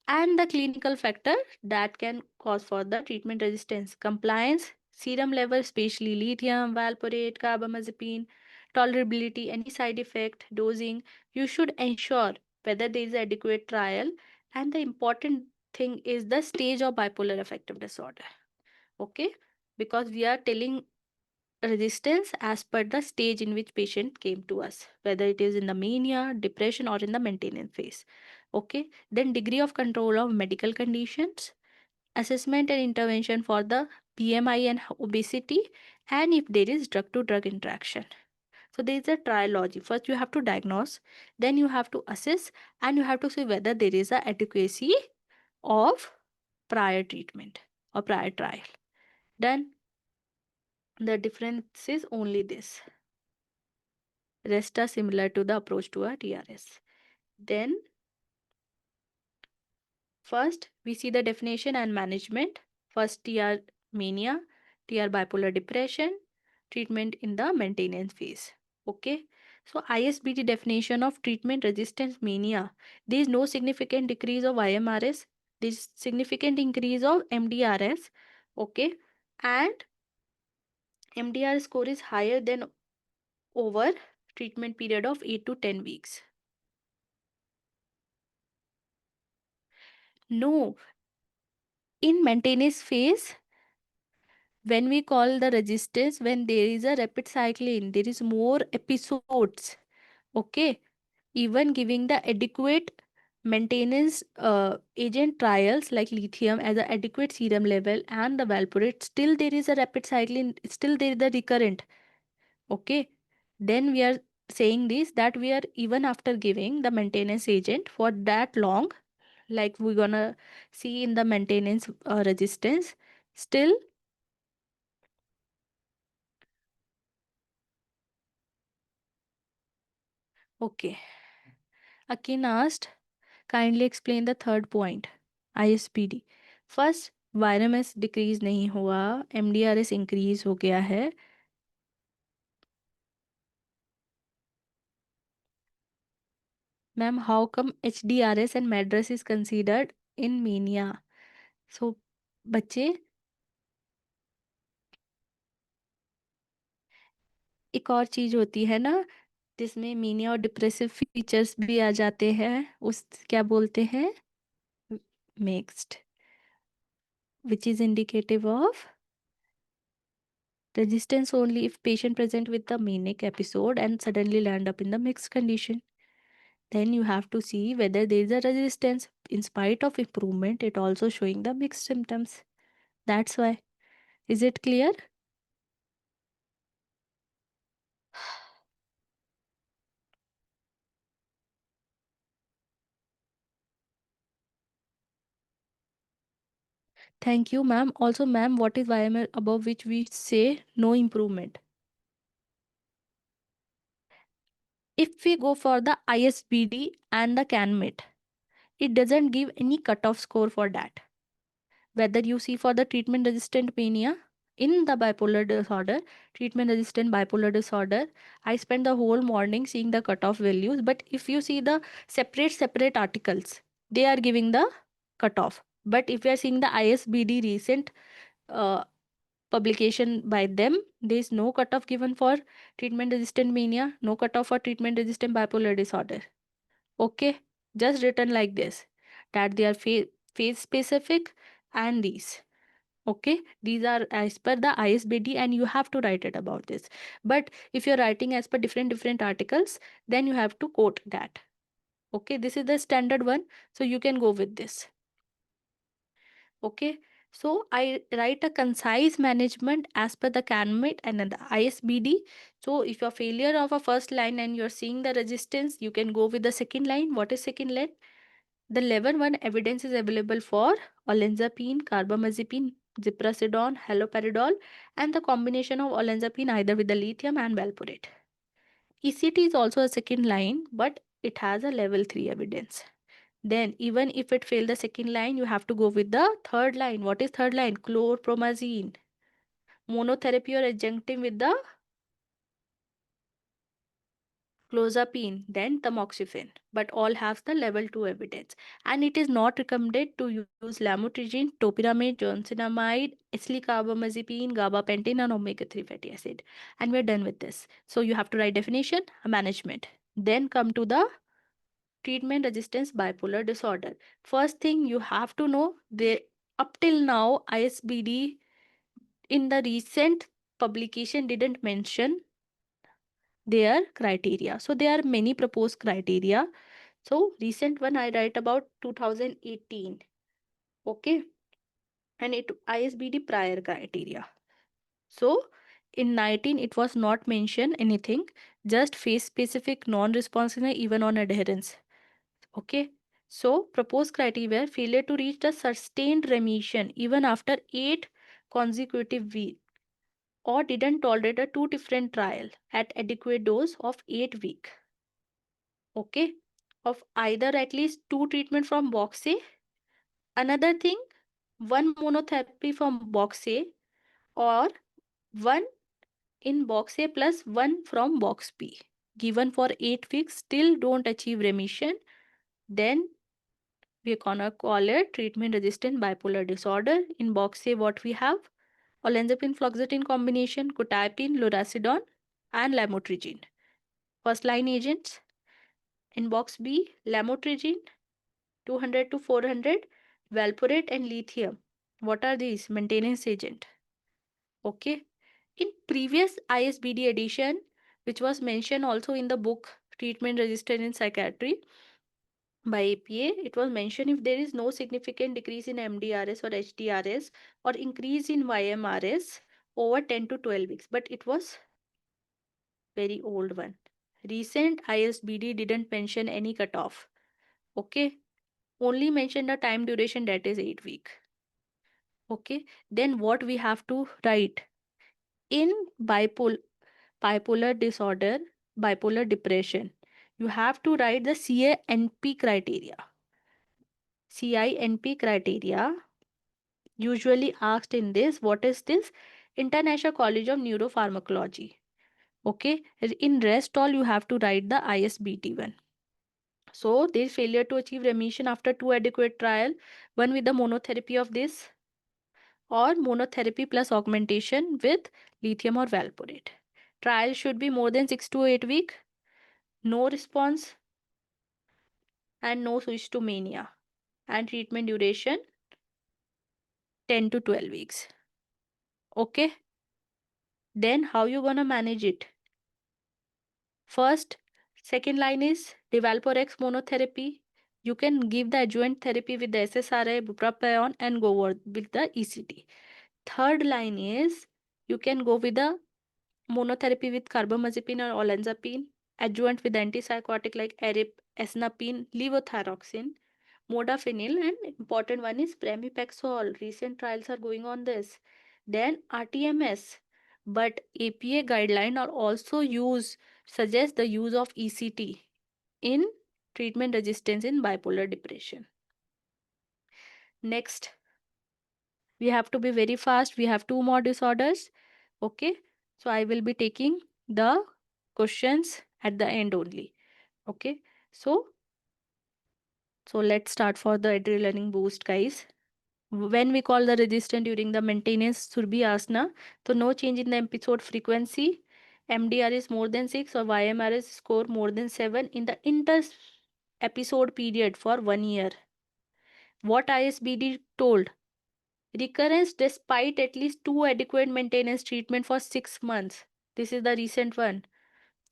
and the clinical factor that can cause for the treatment resistance. Compliance, serum level, especially lithium, valproate, carbamazepine, tolerability, any side effect, dosing. You should ensure whether there is adequate trial, and the important thing is the stage of bipolar affective disorder. Okay, because we are telling resistance as per the stage in which patient came to us, whether it is in the mania, depression, or in the maintenance phase. Okay, then degree of control of medical conditions, assessment and intervention for the BMI and obesity, and if there is drug to drug interaction. So there is a trilogy. First you have to diagnose, then you have to assess, and you have to see whether there is a adequacy of prior treatment or prior trial. Then the difference is only this. Rest are similar to the approach to a TRS. Then First, we see the definition and management. First, TR mania, TR bipolar depression, treatment in the maintenance phase. Okay. So, ISBD definition of treatment resistant mania. There is no significant decrease of IMRS. There is significant increase of MDRS. Okay. And MDR score is higher than over treatment period of 8 to 10 weeks. No, in maintenance phase, when we call the resistance, when there is a rapid cycling, there is more episodes. Okay, even giving the adequate maintenance agent trials like lithium as an adequate serum level and the valproate, still there is a rapid cycling, still there is the recurrent. Okay, then we are saying this, that we are even after giving the maintenance agent for that long, like we're gonna see in the maintenance resistance, still. Okay, Akin asked, kindly explain the third point, ISPD. First वायरमएस decrease नहीं हुआ, MDRS increase हो गया है. Ma'am how come HDRS and MADRS is considered in mania? So बच्चे, एक और चीज होती है ना जिसमें मीनिया और डिप्रेसिव फीचर्स भी आ जाते हैं, उस क्या बोलते हैं, mixed, which is indicative of resistance only if patient present with the manic episode and suddenly land up in the mixed condition. Then you have to see whether there is a resistance. In spite of improvement, it also showing the mixed symptoms. That's why. Is it clear? Thank you, ma'am. Also, ma'am, what is YML above which we say no improvement? If we go for the ISBD and the CANMET, it doesn't give any cutoff score for that. Whether you see for the treatment resistant mania, in the bipolar disorder, treatment resistant bipolar disorder, I spent the whole morning seeing the cutoff values. But if you see the separate articles, they are giving the cutoff. But if you are seeing the ISBD recent uh, publication by them, there is no cutoff given for treatment resistant mania, no cutoff for treatment resistant bipolar disorder. Okay, just written like this, that they are phase specific and these. Okay, these are as per the ISBD and you have to write it about this. But if you're writing as per different articles, then you have to quote that. Okay, this is the standard one, so you can go with this. Okay, so I write a concise management as per the CANMET and then the ISBD. So if you're failure of a first line and you're seeing the resistance, you can go with the second line. What is second line? The level 1 evidence is available for olanzapine, carbamazepine, ziprasidone, haloperidol, and the combination of olanzapine either with the lithium and valproate. ECT is also a second line, but it has a level 3 evidence. Then even if it failed the second line, you have to go with the third line. What is third line? Chlorpromazine. Monotherapy or adjunctive with the clozapine, then tamoxifen, but all have the level 2 evidence. And it is not recommended to use lamotrigine, topiramate, johnsinamide, eslicarbamazepine, gabapentin, and omega-3 fatty acid. And we're done with this. So you have to write definition, management. Then come to the treatment resistance bipolar disorder. First thing you have to know, up till now, ISBD in the recent publication didn't mention their criteria. So there are many proposed criteria. So recent one I write about 2018. Okay. And it ISBD prior criteria. So in 19 it was not mentioned anything, just phase specific non-responsiveness even on adherence. Okay. So proposed criteria, failure to reach the sustained remission even after 8 consecutive weeks, or didn't tolerate a two different trial at adequate dose of 8 weeks. Okay, of either at least 2 treatment from box A Another thing, one monotherapy from box A or one in box A plus one from box B, given for 8 weeks, still don't achieve remission, then we're gonna call it treatment resistant bipolar disorder. In box A, what we have? Olanzapine fluoxetine combination, quetiapine, lurasidone, and lamotrigine. First line agents. In box B, lamotrigine 200 to 400, valproate, and lithium. What are these? Maintenance agent. Okay. In previous ISBD edition, which was mentioned also in the book Treatment Resistant in Psychiatry by APA, it was mentioned if there is no significant decrease in MDRS or HDRS or increase in YMRS over 10 to 12 weeks, but it was very old one. Recent ISBD didn't mention any cutoff. Okay, only mentioned the time duration, that is 8 week. Okay, then what we have to write in bipolar disorder, bipolar depression, you have to write the CINP criteria. CINP criteria usually asked in this. What is this? International College of Neuropharmacology. Okay, in rest all you have to write the ISBT one. So there is failure to achieve remission after two adequate trial, one with the monotherapy of this or monotherapy plus augmentation with lithium or valproate. Trial should be more than 6 to 8 week, no response and no switch to mania, and treatment duration 10 to 12 weeks. Okay, then how you gonna manage it? First, second line is Devalporex monotherapy. You can give the adjuvant therapy with the SSRI, bupropion, and go with the ECT. Third line is you can go with the monotherapy with carbamazepine or olanzapine, adjuvant with antipsychotic like arip, esnapine, levothyroxine, modafinil, and important one is pramipexole. Recent trials are going on this. Then RTMS, but APA guideline are also suggest the use of ECT in treatment resistance in bipolar depression. Next, we have to be very fast. We have two more disorders. Okay, so I will be taking the questions at the end only. Okay, so let's start for the adrenaline boost, guys. When we call the resistant during the maintenance Surbi asana, so no change in the episode frequency, MDR is more than 6 or YMRS score more than 7 in the inter episode period for 1 year. What ISBD told? Recurrence despite at least 2 adequate maintenance treatment for 6 months. This is the recent one.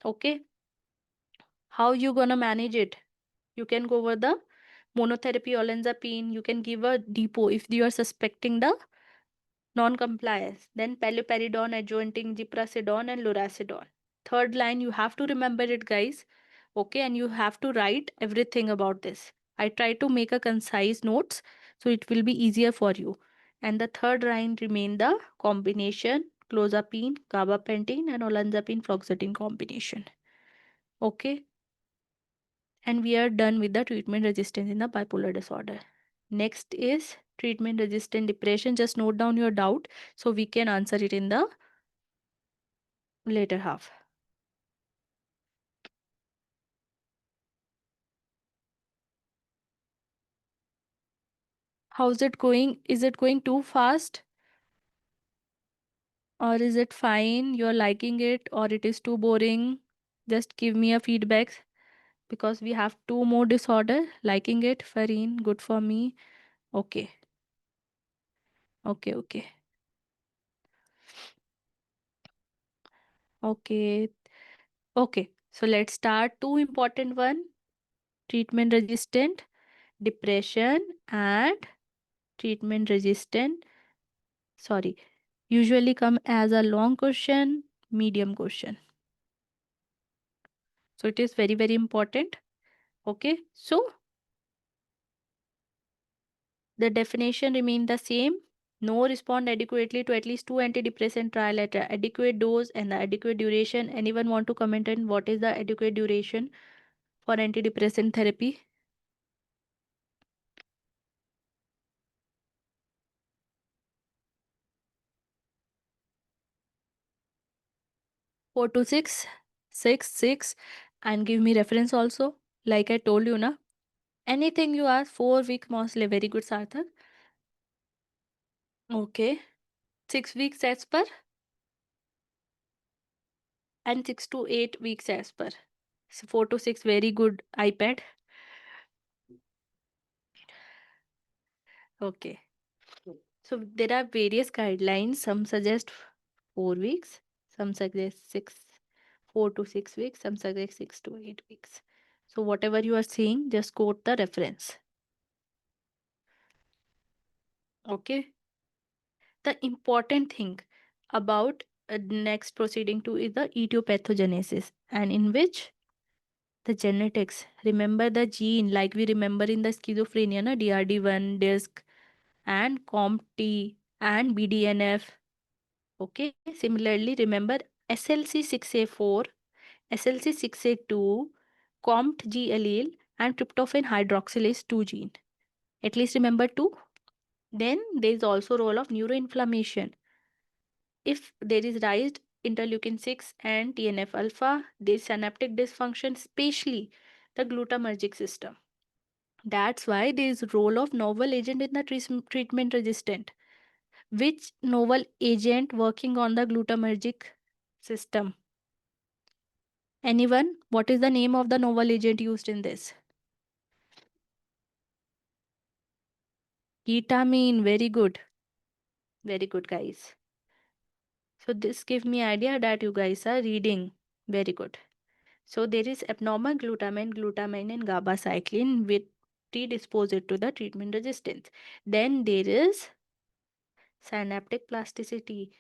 Okay. How you gonna manage it? You can go over the monotherapy olanzapine. You can give a depot if you are suspecting the non-compliance. Then paliperidone, adjuvanting ziprasidone and lurasidone. Third line, you have to remember it, guys. Okay, and you have to write everything about this. I try to make a concise notes so it will be easier for you. And the third line remain the combination clozapine, gabapentin, and olanzapine fluoxetine combination. Okay, and we are done with the treatment resistance in the bipolar disorder. Next is treatment resistant depression. Just note down your doubt so we can answer it in the later half. How's it going? Is it going too fast? Or is it fine? You're liking it or it is too boring? Just give me a feedback because we have two more disorder. Liking it, Fareen, good for me. Okay. Okay, okay. Okay. Okay. So let's start. Two important one. Treatment resistant depression and treatment resistant, sorry, usually come as a long question, medium question. So it is very, very important. Okay, so the definition remain the same. No respond adequately to at least two antidepressant trial at a adequate dose and the adequate duration. Anyone want to comment on what is the adequate duration for antidepressant therapy? 4 to 6, 6, 6, and give me reference also. Like I told you, na. Anything you ask, 4 week mostly. Very good, Sarthak. Okay. 6 weeks as per, and 6 to 8 weeks as per. So 4 to 6, very good iPad. Okay. So there are various guidelines. Some suggest 4 weeks, some suggest 4 to 6 weeks, some suggest 6 to 8 weeks. So whatever you are seeing, just quote the reference. Okay. The important thing about next proceeding to is the etiopathogenesis, and in which the genetics. Remember the gene like we remember in the schizophrenia, na, DRD1, DISC, and COMT and BDNF. Okay. Similarly, remember SLC6A4, SLC6A2, COMT G allele, and tryptophan hydroxylase 2 gene. At least remember two. Then there is also role of neuroinflammation. If there is raised interleukin 6 and TNF alpha, there is synaptic dysfunction, especially the glutamatergic system. That's why there is role of novel agent in the treatment resistant. Which novel agent working on the glutamatergic system? Anyone? What is the name of the novel agent used in this? Ketamine. Very good. Very good, guys. So this gives me idea that you guys are reading. Very good. So there is abnormal glutamine and GABA cycline with predisposed to the treatment resistance. Then there is synaptic plasticity.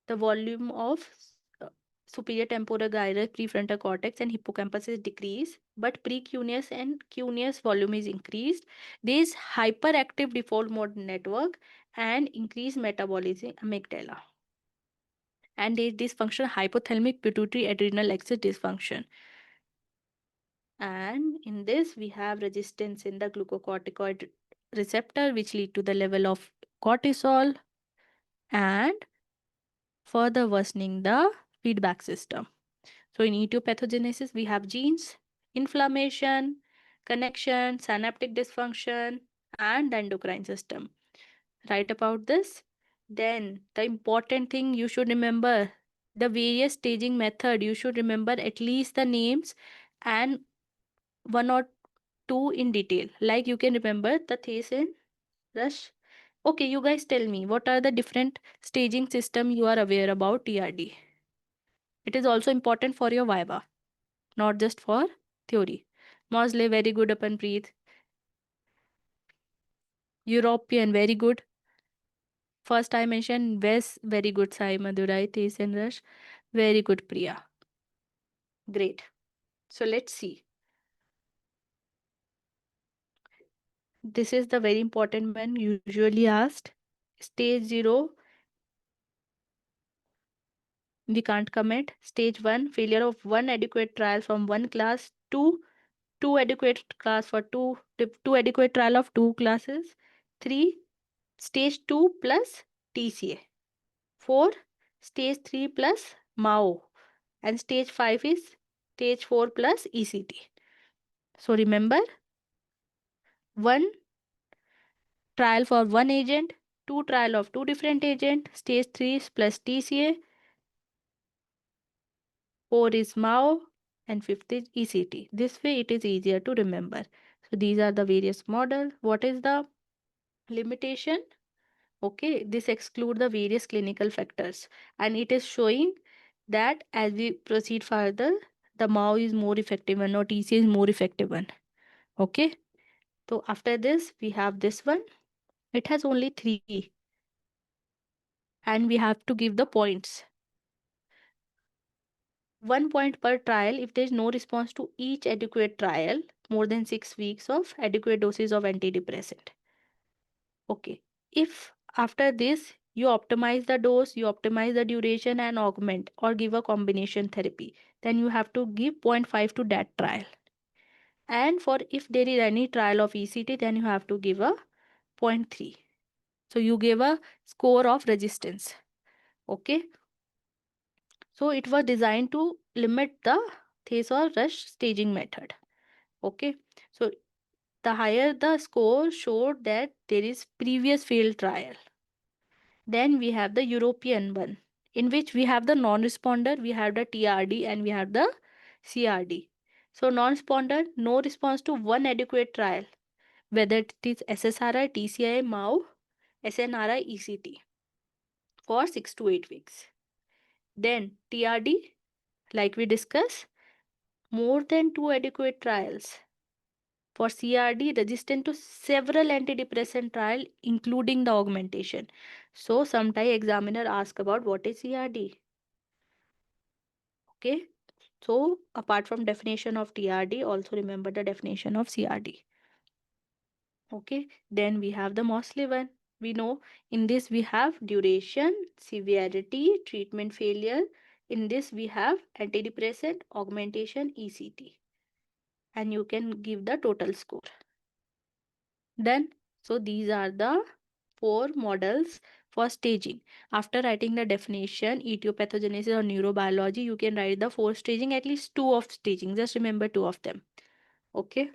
The volume of uh, superior temporogyral prefrontal cortex and hippocampus is decreased, but precuneus and cuneus volume is increased. There is hyperactive default mode network and increased metabolism amygdala. And there is dysfunction hypothalamic pituitary adrenal axis dysfunction. And in this, we have resistance in the glucocorticoid receptor, which lead to the level of cortisol and further worsening the feedback system. So in etiopathogenesis, we have genes, inflammation, connection, synaptic dysfunction, and the endocrine system. Write about this. Then the important thing you should remember, the various staging method. You should remember at least the names and one or two in detail. Like you can remember the Thais and Rush. Okay, you guys tell me what are the different staging system you are aware about TRD. It is also important for your Viva, not just for theory. Mosley, very good upon breathe. European, very good. First I mentioned West, very good. Sai Madurai, Thais and Rush. Very good, Priya. Great. So let's see. This is the very important one usually asked. Stage 0, we can't comment. Stage 1, failure of one adequate trial from one class. 2, two adequate class for two adequate trial of two classes. 3, stage 2 plus TCA. 4, stage 3 plus MAO. And stage 5 is stage 4 plus ECT. So remember, one trial for one agent, two trial of two different agent, stage 3 plus TCA, 4 is MAO, and 5th is ECT. This way it is easier to remember. So these are the various models. What is the limitation? Okay, this exclude the various clinical factors, and it is showing that as we proceed further, the MAO is more effective one or TCA is more effective one. Okay, so after this we have this one. It has only 3, and we have to give the points. 1 point per trial if there is no response to each adequate trial, more than 6 weeks of adequate doses of antidepressant. Okay. If after this you optimize the dose, you optimize the duration and augment or give a combination therapy, then you have to give 0.5 to that trial. And for if there is any trial of ECT, then you have to give a 0.3. So you give a score of resistance. Okay. So it was designed to limit the Thales or rush staging method. Okay. So the higher the score showed that there is previous failed trial. Then we have the European one, in which we have the non-responder, we have the TRD, and we have the CRD. So non-responder, no response to one adequate trial, whether it is SSRI, TCI, MAU, SNRI, ECT, for 6 to 8 weeks. Then TRD, like we discussed, more than 2 adequate trials. For CRD, resistant to several antidepressant trial, including the augmentation. So sometimes examiner ask about what is CRD. Okay. So apart from definition of TRD, also remember the definition of CRD. Okay. Then we have the mostly one. We know in this we have duration, severity, treatment failure. In this we have antidepressant, augmentation, ECT. And you can give the total score. Then, so these are the 4 models for staging. After writing the definition, etiopathogenesis or neurobiology, you can write the 4 staging, at least 2 of staging. Just remember 2 of them. Okay.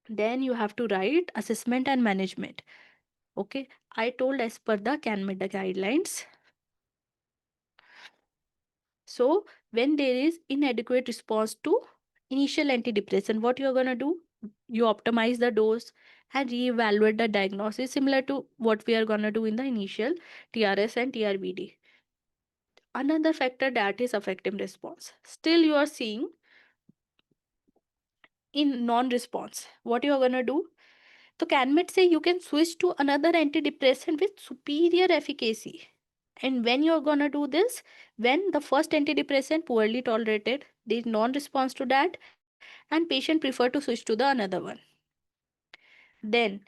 Then you have to write assessment and management. Okay. I told as per the CanMed guidelines. So when there is inadequate response to initial antidepressant, what you are going to do? You optimize the dose and reevaluate the diagnosis, similar to what we are going to do in the initial TRS and TRBD. Another factor that is affecting response. Still you are seeing in non-response. What you are going to do? So CanMed say you can switch to another antidepressant with superior efficacy. And when you're gonna do this, when the first antidepressant poorly tolerated, there is non-response to that, and patient prefer to switch to the another one. Then,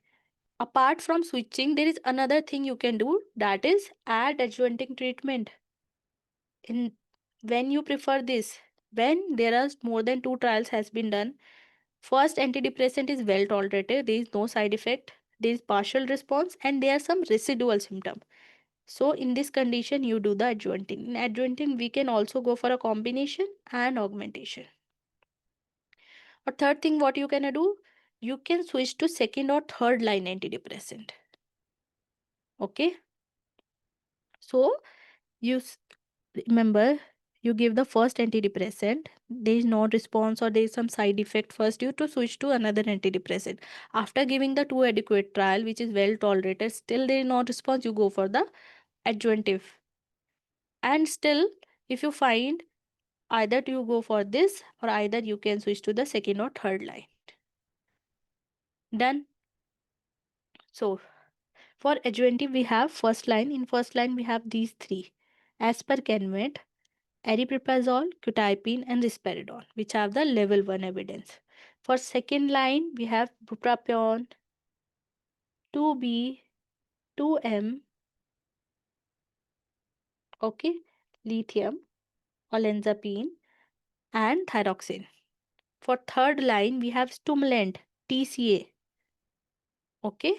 apart from switching, there is another thing you can do, that is add adjuncting treatment. In when you prefer this, when there are more than 2 trials has been done, first antidepressant is well tolerated, there is no side effect, there is partial response, and there are some residual symptom. So in this condition, you do the adjuncting. In adjuncting, we can also go for a combination and augmentation. Or third thing, what you can do? You can switch to second or third line antidepressant. Okay. So you remember, you give the first antidepressant. There is no response or there is some side effect. First, you to switch to another antidepressant. After giving the 2 adequate trial, which is well tolerated, still there is no response. You go for the adjunctive. And still, if you find either you go for this or either you can switch to the second or third line. Done. So for adjunctive we have first line. In first line we have these 3. As per CanMed, aripiprazole, quetiapine and risperidone, which have the level 1 evidence. For second line we have bupropion, 2B, 2M, okay, lithium, olanzapine and thyroxine. For third line we have stimulant, TCA, okay.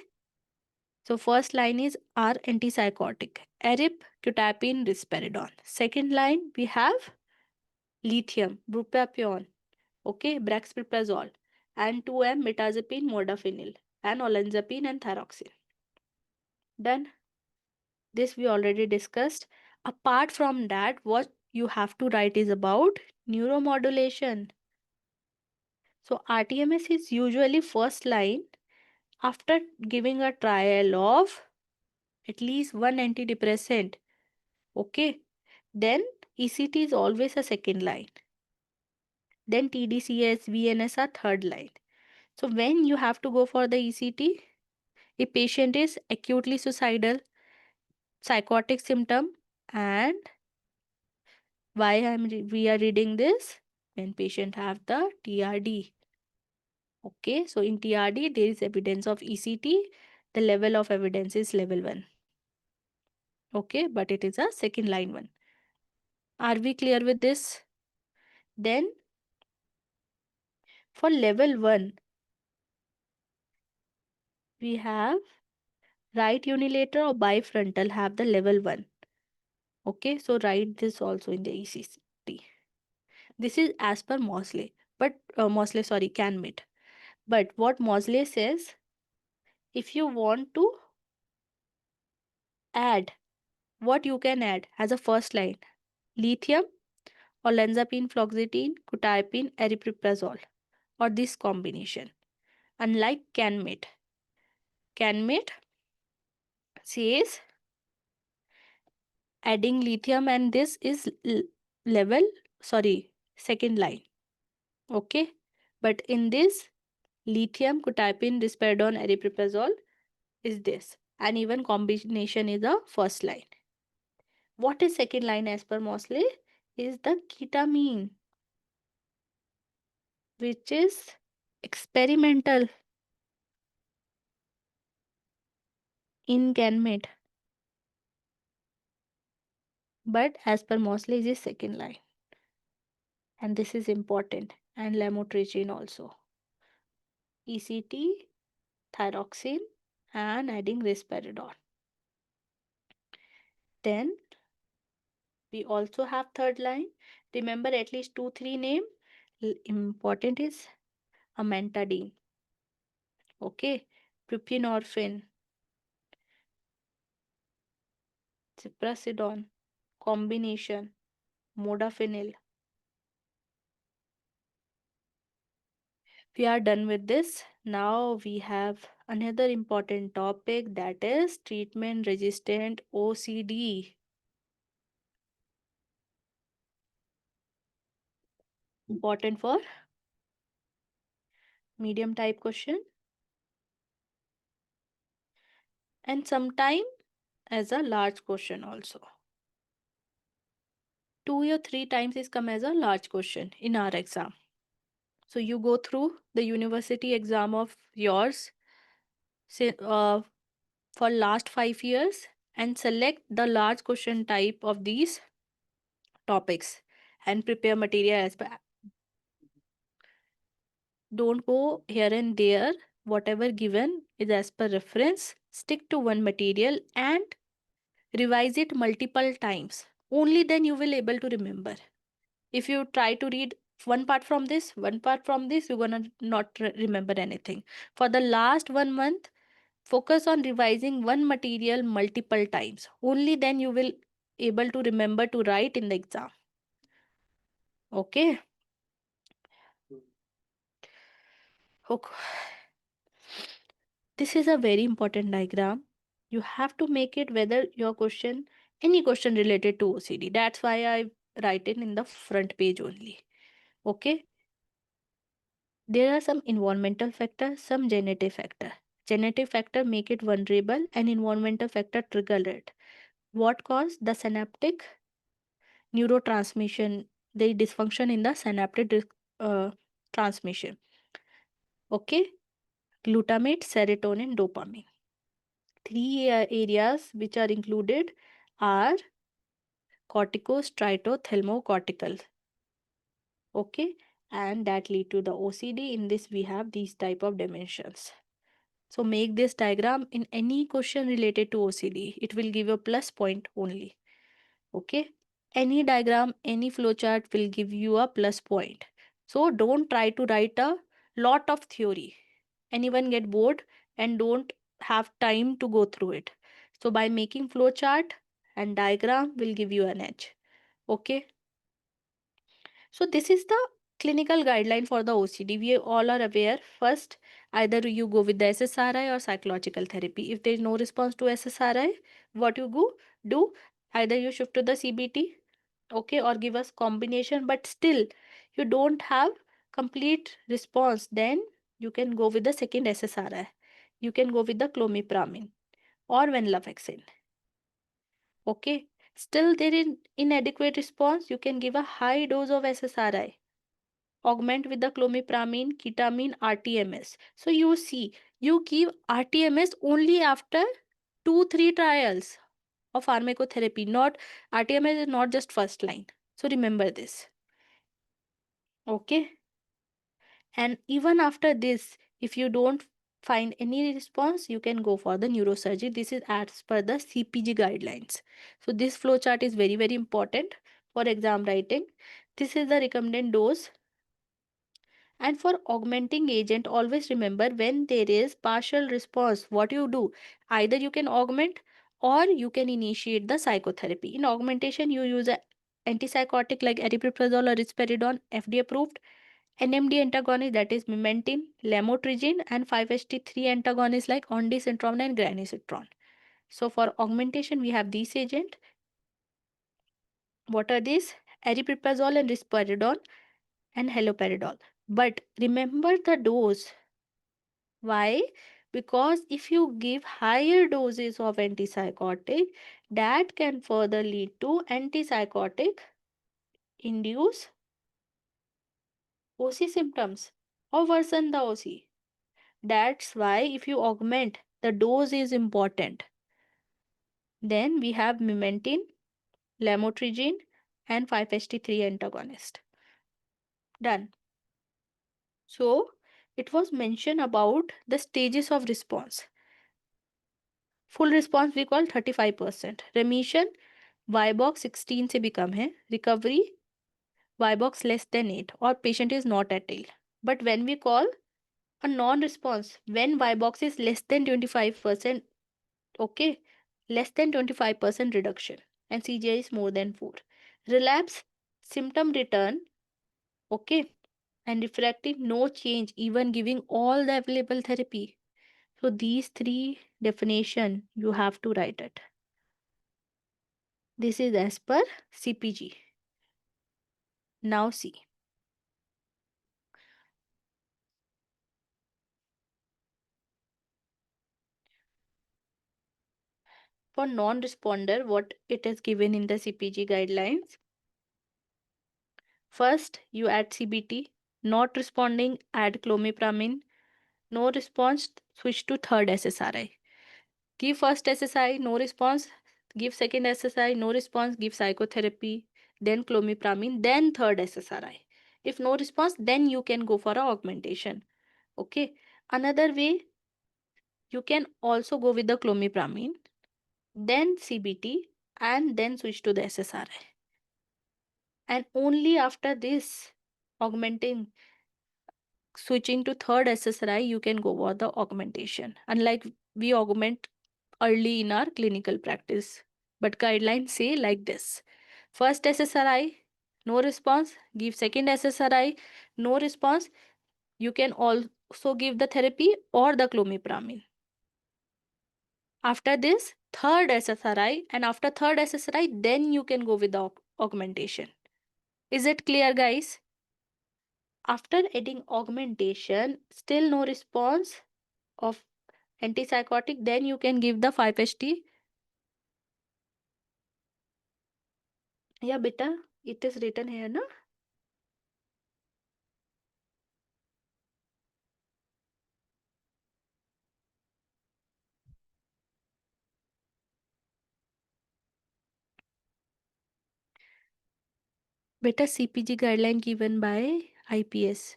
So first line is R antipsychotic, arip, quetiapine, risperidone. Second line we have lithium, bupropion, okay, brexpiprazole, and 2M mirtazapine, modafinil, and olanzapine and thyroxine. Done. This we already discussed. Apart from that, what you have to write is about neuromodulation. So RTMS is usually first line after giving a trial of at least one antidepressant. Okay. Then ECT is always a second line. Then TDCS, VNS are third line. So when you have to go for the ECT, a patient is acutely suicidal, psychotic symptom, and why we are reading this? When patient have the TRD. Okay, so in TRD there is evidence of ECT. The level of evidence is level 1. Okay, but it is a second line one. Are we clear with this? Then for level 1, we have right unilateral or bifrontal have the level 1. Okay, so write this also in the ECT. This is as per Mosley, but Canmit. But what Mosley says, if you want to add, what you can add as a first line: lithium, olanzapine, fluoxetine, quetiapine, aripiprazole, or this combination. Unlike Canmit, Canmit says adding lithium, and this is level, second line. Okay, but in this, lithium, quetiapine, risperidone, aripiprazole is this, and even combination is the first line. What is second line as per Mosley? Is the ketamine, which is experimental in Ganmet, but as per Mosley is second line, and this is important. And lamotrigine also, ECT, thyroxine, and adding risperidone. Then we also have third line. Remember at least 2-3 name. Important is amantadine. Okay, buprenorphine, ziprasidone, combination, modafinil. We are done with this. Now we have another important topic, that is treatment resistant OCD. Important for medium type question, and sometime as a large question also. 2 or 3 times is come as a large question in our exam. So you go through the university exam of yours, say, for last 5 years, and select the large question type of these topics and prepare material as per. Don't go here and there. Whatever given is as per reference. Stick to one material and revise it multiple times. Only then you will able to remember. If you try to read one part from this, one part from this, you're gonna not remember anything. For the last 1 month, focus on revising one material multiple times. Only then you will able to remember to write in the exam. Okay. Okay. This is a very important diagram. You have to make it whether your question, any question related to OCD. That's why I write it in the front page only. Okay. There are some environmental factors, some genetic factor. Genetic factor make it vulnerable, and environmental factor trigger it. What cause the synaptic neurotransmission? The dysfunction in the synaptic transmission. Okay. Glutamate, serotonin, dopamine. 3 areas which are included are corticostriatothelmocortical. Okay, and that lead to the OCD. In this we have these type of dimensions. So make this diagram in any question related to OCD. It will give a plus point only. Okay, any diagram, any flowchart will give you a plus point. So don't try to write a lot of theory. Anyone get bored and don't have time to go through it. So by making flowchart and diagram will give you an edge. Okay. So this is the clinical guideline for the OCD. We all are aware. First, either you go with the SSRI or psychological therapy. If there is no response to SSRI, what you go do? Either you shift to the CBT, okay, or give us combination, but still you don't have complete response, then you can go with the second SSRI. You can go with the clomipramine or venlafaxine. Okay. Still there is inadequate response, you can give a high dose of SSRI. Augment with the clomipramine, ketamine, RTMS. So you see, you give RTMS only after 2-3 trials of pharmacotherapy. Not RTMS is not just first line. So remember this. Okay. And even after this, if you don't find any response, you can go for the neurosurgery. This is as per the CPG guidelines. So this flowchart is very, very important for exam writing. This is the recommended dose. And for augmenting agent, always remember when there is partial response, what you do, either you can augment or you can initiate the psychotherapy. In augmentation, you use a antipsychotic like aripiprazole or risperidone, FDA approved, NMD antagonist that is memantine, lamotrigine, and 5-HT3 antagonists like ondansetron and granisetron. So for augmentation, we have these agents. What are these? Aripiprazole and risperidone and haloperidol. But remember the dose. Why? Because if you give higher doses of antipsychotic, that can further lead to antipsychotic induce OC symptoms or worsen the OC. That's why if you augment, the dose is important. Then we have memantine, lamotrigine, and 5-HT3 antagonist. Done. So it was mentioned about the stages of response. Full response we call 35%. Remission Ybox 16 से भी कम है. Recovery Ybox less than 8 or patient is not at ill. But when we call a non-response, when Ybox is less than 25%, okay, less than 25% reduction and CGI is more than 4. Relapse, symptom return, okay, and refractive, no change, even giving all the available therapy. So these three definition you have to write it. This is as per CPG. Now see. For non-responder, what it is given in the CPG guidelines. First, you add CBT. Not responding, add clomipramine. No response, switch to third SSRI. Give first SSI, no response. Give second SSI, no response. Give psychotherapy, then clomipramine, then third SSRI. If no response, then you can go for a augmentation. Okay. Another way, you can also go with the clomipramine, then CBT, and then switch to the SSRI. And only after this augmenting, switching to third SSRI, you can go for the augmentation. Unlike we augment early in our clinical practice. But guidelines say like this. First SSRI, no response. Give second SSRI, no response. You can also give the therapy or the clomipramine. After this, third SSRI, and after third SSRI, then you can go with the augmentation. Is it clear, guys? After adding augmentation, still no response of antipsychotic, then you can give the 5-HT. Yeah, beta, it is written here, na? Beta, CPG guideline given by IPS.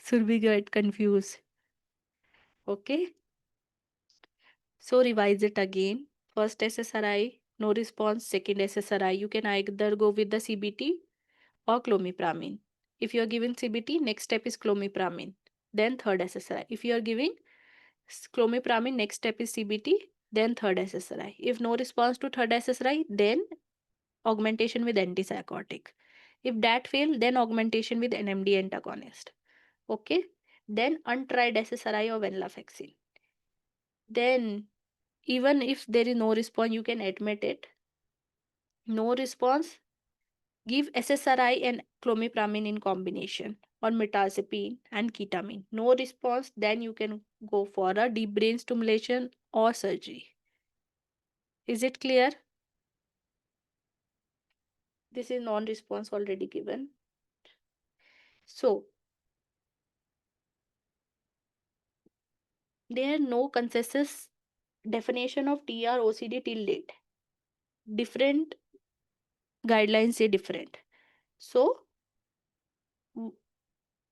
Surbi get confused. Okay. So revise it again. First SSRI, no response. Second SSRI, you can either go with the CBT or clomipramine. If you are given CBT, next step is clomipramine. Then third SSRI. If you are giving clomipramine, next step is CBT, then third SSRI. If no response to third SSRI, then augmentation with antipsychotic. If that fail, then augmentation with NMD antagonist. Okay. Then untried SSRI or venlafaxine. Then even if there is no response, you can admit it. No response, give SSRI and clomipramine in combination or mirtazapine and ketamine. No response, then you can go for a deep brain stimulation or surgery. Is it clear? This is non-response already given. So there are no consensus definition of TROCD till date. Different guidelines say different. So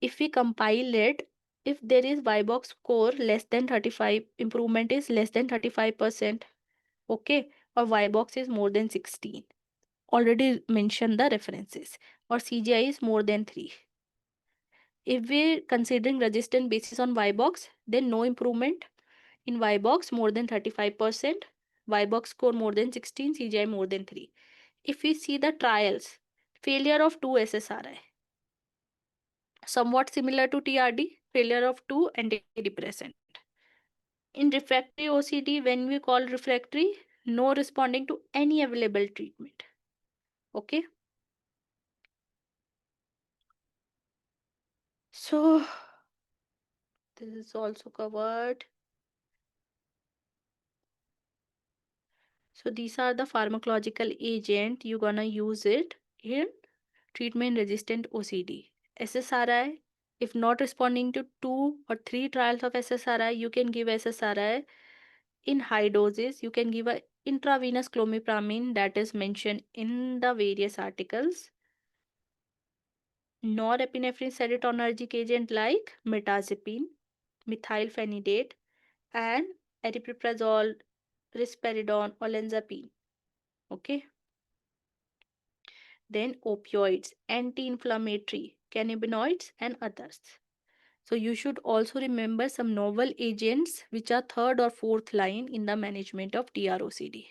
if we compile it if there is Vibox score less than 35, improvement is less than 35%, okay, or Vibox is more than 16. Already mentioned the references, or CGI is more than 3. If we're considering resistant basis on Vibox, then no improvement in Vibox more than 35%, Vibox score more than 16, CGI more than 3. If we see the trials, failure of 2 SSRI, somewhat similar to TRD, failure of 2 antidepressant. In refractory OCD, when we call refractory, no responding to any available treatment. Okay. So, this is also covered. So, these are the pharmacological agent you're gonna use it in treatment-resistant OCD. SSRI, if not responding to 2 or 3 trials of SSRI, you can give SSRI in high doses. You can give a intravenous clomipramine that is mentioned in the various articles. Norepinephrine serotonergic agent like mirtazapine, methylphenidate, and aripiprazole, risperidone, olanzapine. Okay. Then opioids, anti-inflammatory, cannabinoids, and others. So you should also remember some novel agents which are third or fourth line in the management of TROCD.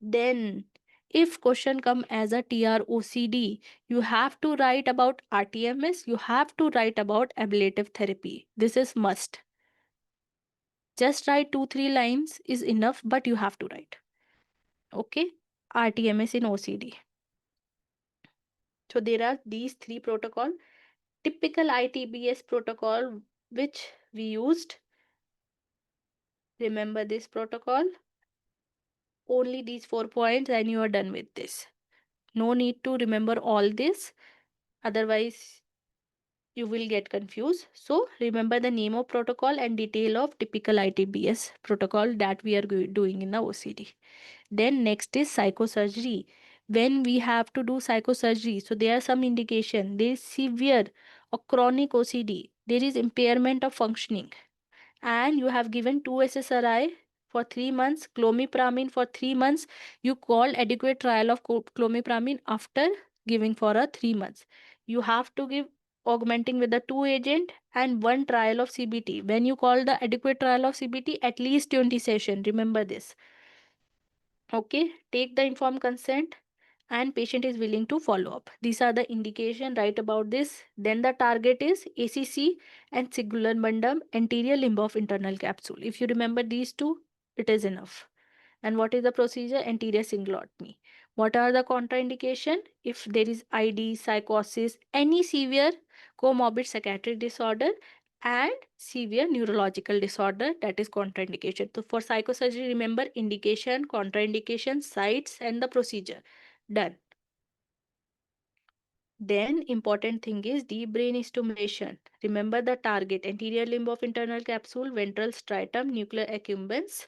Then, if question come as a TROCD, you have to write about RTMS, you have to write about ablative therapy. This is must. Just write 2-3 lines is enough, but you have to write. Okay, RTMS in OCD. So there are these 3 protocol. Typical ITBS protocol which we used. Remember this protocol. Only these 4 points and you are done with this. No need to remember all this. Otherwise, you will get confused. So remember the name of protocol and detail of typical ITBS protocol that we are doing in the OCD. Then next is psychosurgery. When we have to do psychosurgery, so there are some indication. There is severe or chronic OCD. There is impairment of functioning. And you have given 2 SSRI for 3 months, clomipramine for 3 months. You called adequate trial of clomipramine after giving for a 3 months. You have to give augmenting with the 2 agent and 1 trial of CBT. When you call the adequate trial of CBT, at least 20 session. Remember this. Okay, take the informed consent and patient is willing to follow up. These are the indication right about this. Then the target is ACC and cingulate bundum, anterior limb of internal capsule. If you remember these two, it is enough. And what is the procedure? Anterior cingulatomy. What are the contraindication? If there is ID, psychosis, any severe comorbid psychiatric disorder and severe neurological disorder, that is contraindication. So for psychosurgery, remember indication, contraindication, sites, and the procedure. Done. Then important thing is deep brain stimulation. Remember the target: anterior limb of internal capsule, ventral striatum, nuclear accumbens,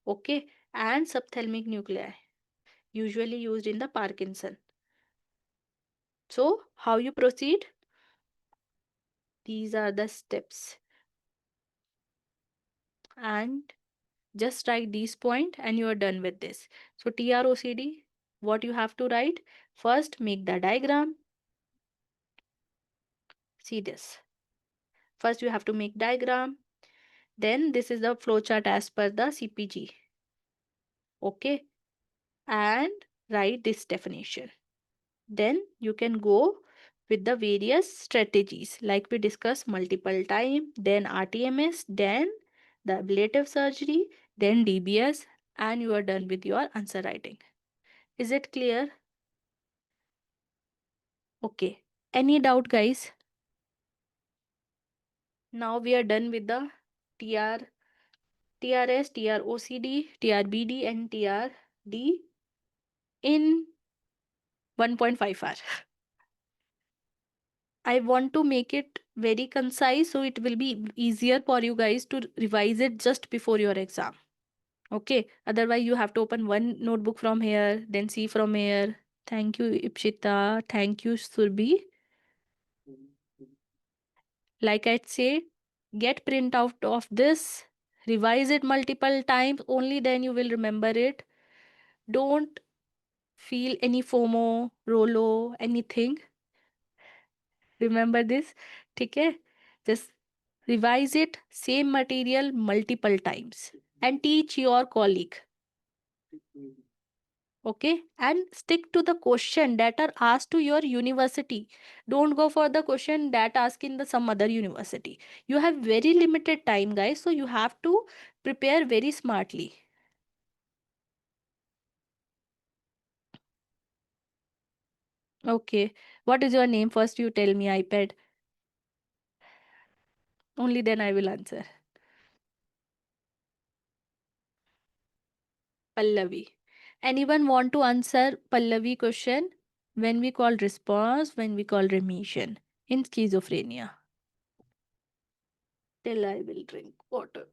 okay, and subthalamic nuclei, usually used in the Parkinson. So how you proceed? These are the steps. And just write these point and you are done with this. So TROCD, what you have to write? First, make the diagram. See this. First, you have to make diagram. Then this is the flowchart as per the CPG. Okay. And write this definition. Then you can go with the various strategies like we discussed multiple time, then RTMS, then the ablative surgery, then DBS, and you are done with your answer writing. Is it clear? Okay. Any doubt, guys? Now we are done with the TR, TRS, TROCD, TRBD, and TRD in 1.5 hour. I want to make it very concise so it will be easier for you guys to revise it just before your exam. Okay. Otherwise, you have to open one notebook from here, then see from here. Thank you, Ipshita. Thank you, Surbi. Like I say, get print out of this, revise it multiple times, only then you will remember it. Don't feel any FOMO, ROLO, anything. Remember this, okay? Just revise it, same material multiple times, and teach your colleague. Okay, and stick to the question that are asked to your university. Don't go for the question that ask in the some other university. You have very limited time, guys, so you have to prepare very smartly. Okay, what is your name? First you tell me, iPad. Only then I will answer. Pallavi. Anyone want to answer Pallavi question? When we call response, when we call remission in schizophrenia. Till I will drink water.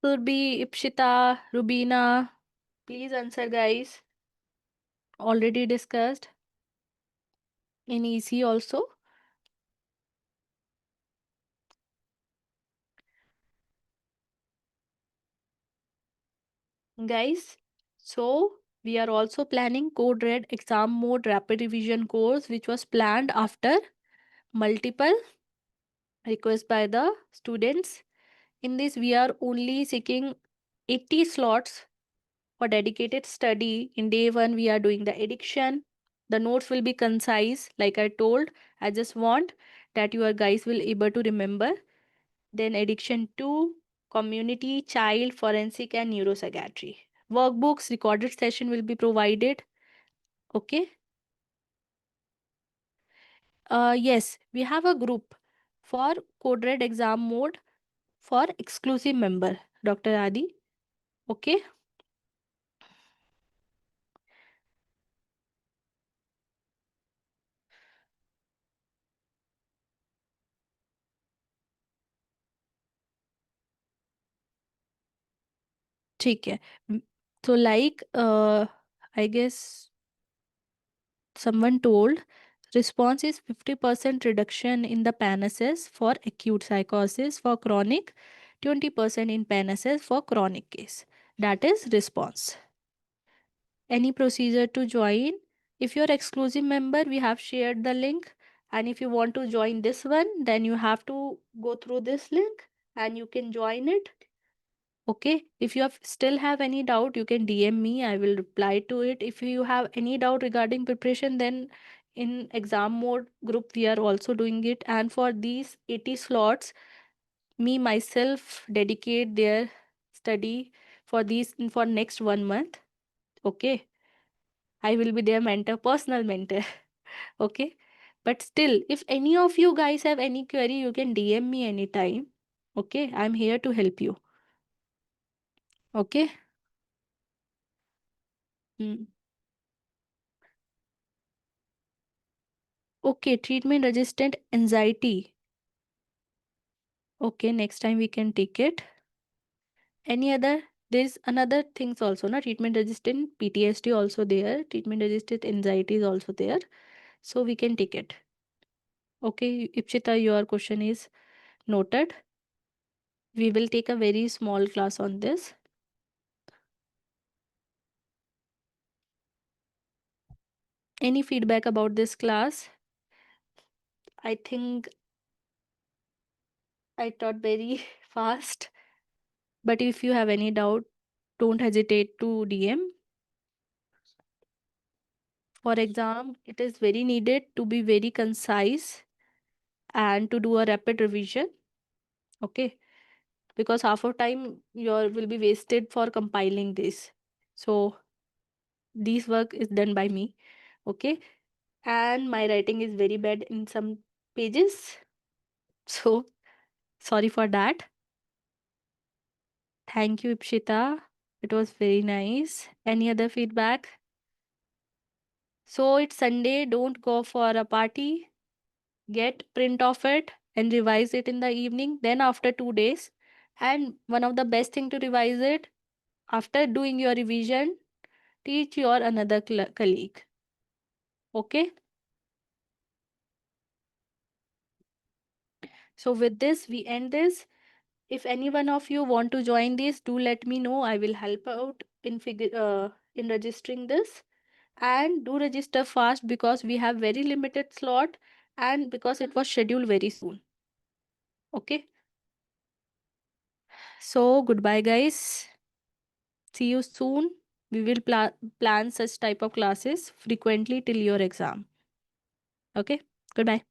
Surbi, Ipshita, Rubina, please answer, guys. Already discussed in EC also. Guys, so we are also planning Code Red exam mode rapid revision course, which was planned after multiple requests by the students. In this, we are only seeking 80 slots for dedicated study. In day one, we are doing the addiction. The notes will be concise, like I told. I just want that you guys will able to remember. Then addiction 2, community, child, forensic and neuropsychiatry. Workbooks, recorded session will be provided. Okay. Yes, we have a group for Code Red exam mode for exclusive member, Dr. Adi. Okay. ठीक है. So like I guess someone told response is 50% reduction in the PANSS for acute psychosis, for chronic 20% in PANSS for chronic case. That is response. Any procedure to join? If you're exclusive member, we have shared the link, and if you want to join this one, then you have to go through this link and you can join it. Okay, if you still have any doubt, you can DM me. I will reply to it. If you have any doubt regarding preparation, then in exam mode group, we are also doing it. And for these 80 slots, me myself dedicate their study for these for next 1 month. Okay, I will be their mentor, personal mentor. Okay, but still, if any of you guys have any query, you can DM me anytime. Okay, I'm here to help you. Okay. Hmm. Okay, treatment resistant anxiety. Okay, next time we can take it. Any other? There's another things also, na treatment resistant PTSD also there. Treatment resistant anxiety is also there. So we can take it. Okay, Ipshita, your question is noted. We will take a very small class on this. Any feedback about this class? I think I taught very fast. But if you have any doubt, don't hesitate to DM. For exam, it is very needed to be very concise and to do a rapid revision. Okay, because half of time your will be wasted for compiling this. So this work is done by me. Okay, and my writing is very bad in some pages. So sorry for that. Thank you, Ipshita. It was very nice. Any other feedback? So it's Sunday. Don't go for a party. Get print of it and revise it in the evening. Then after 2 days, and one of the best thing to revise it after doing your revision, teach your another colleague. Okay. So with this, we end this. If any one of you want to join this, do let me know. I will help out in registering this. And do register fast because we have very limited slot and because it was scheduled very soon. Okay. So goodbye, guys. See you soon. We will plan such type of classes frequently till your exam. Okay. Goodbye.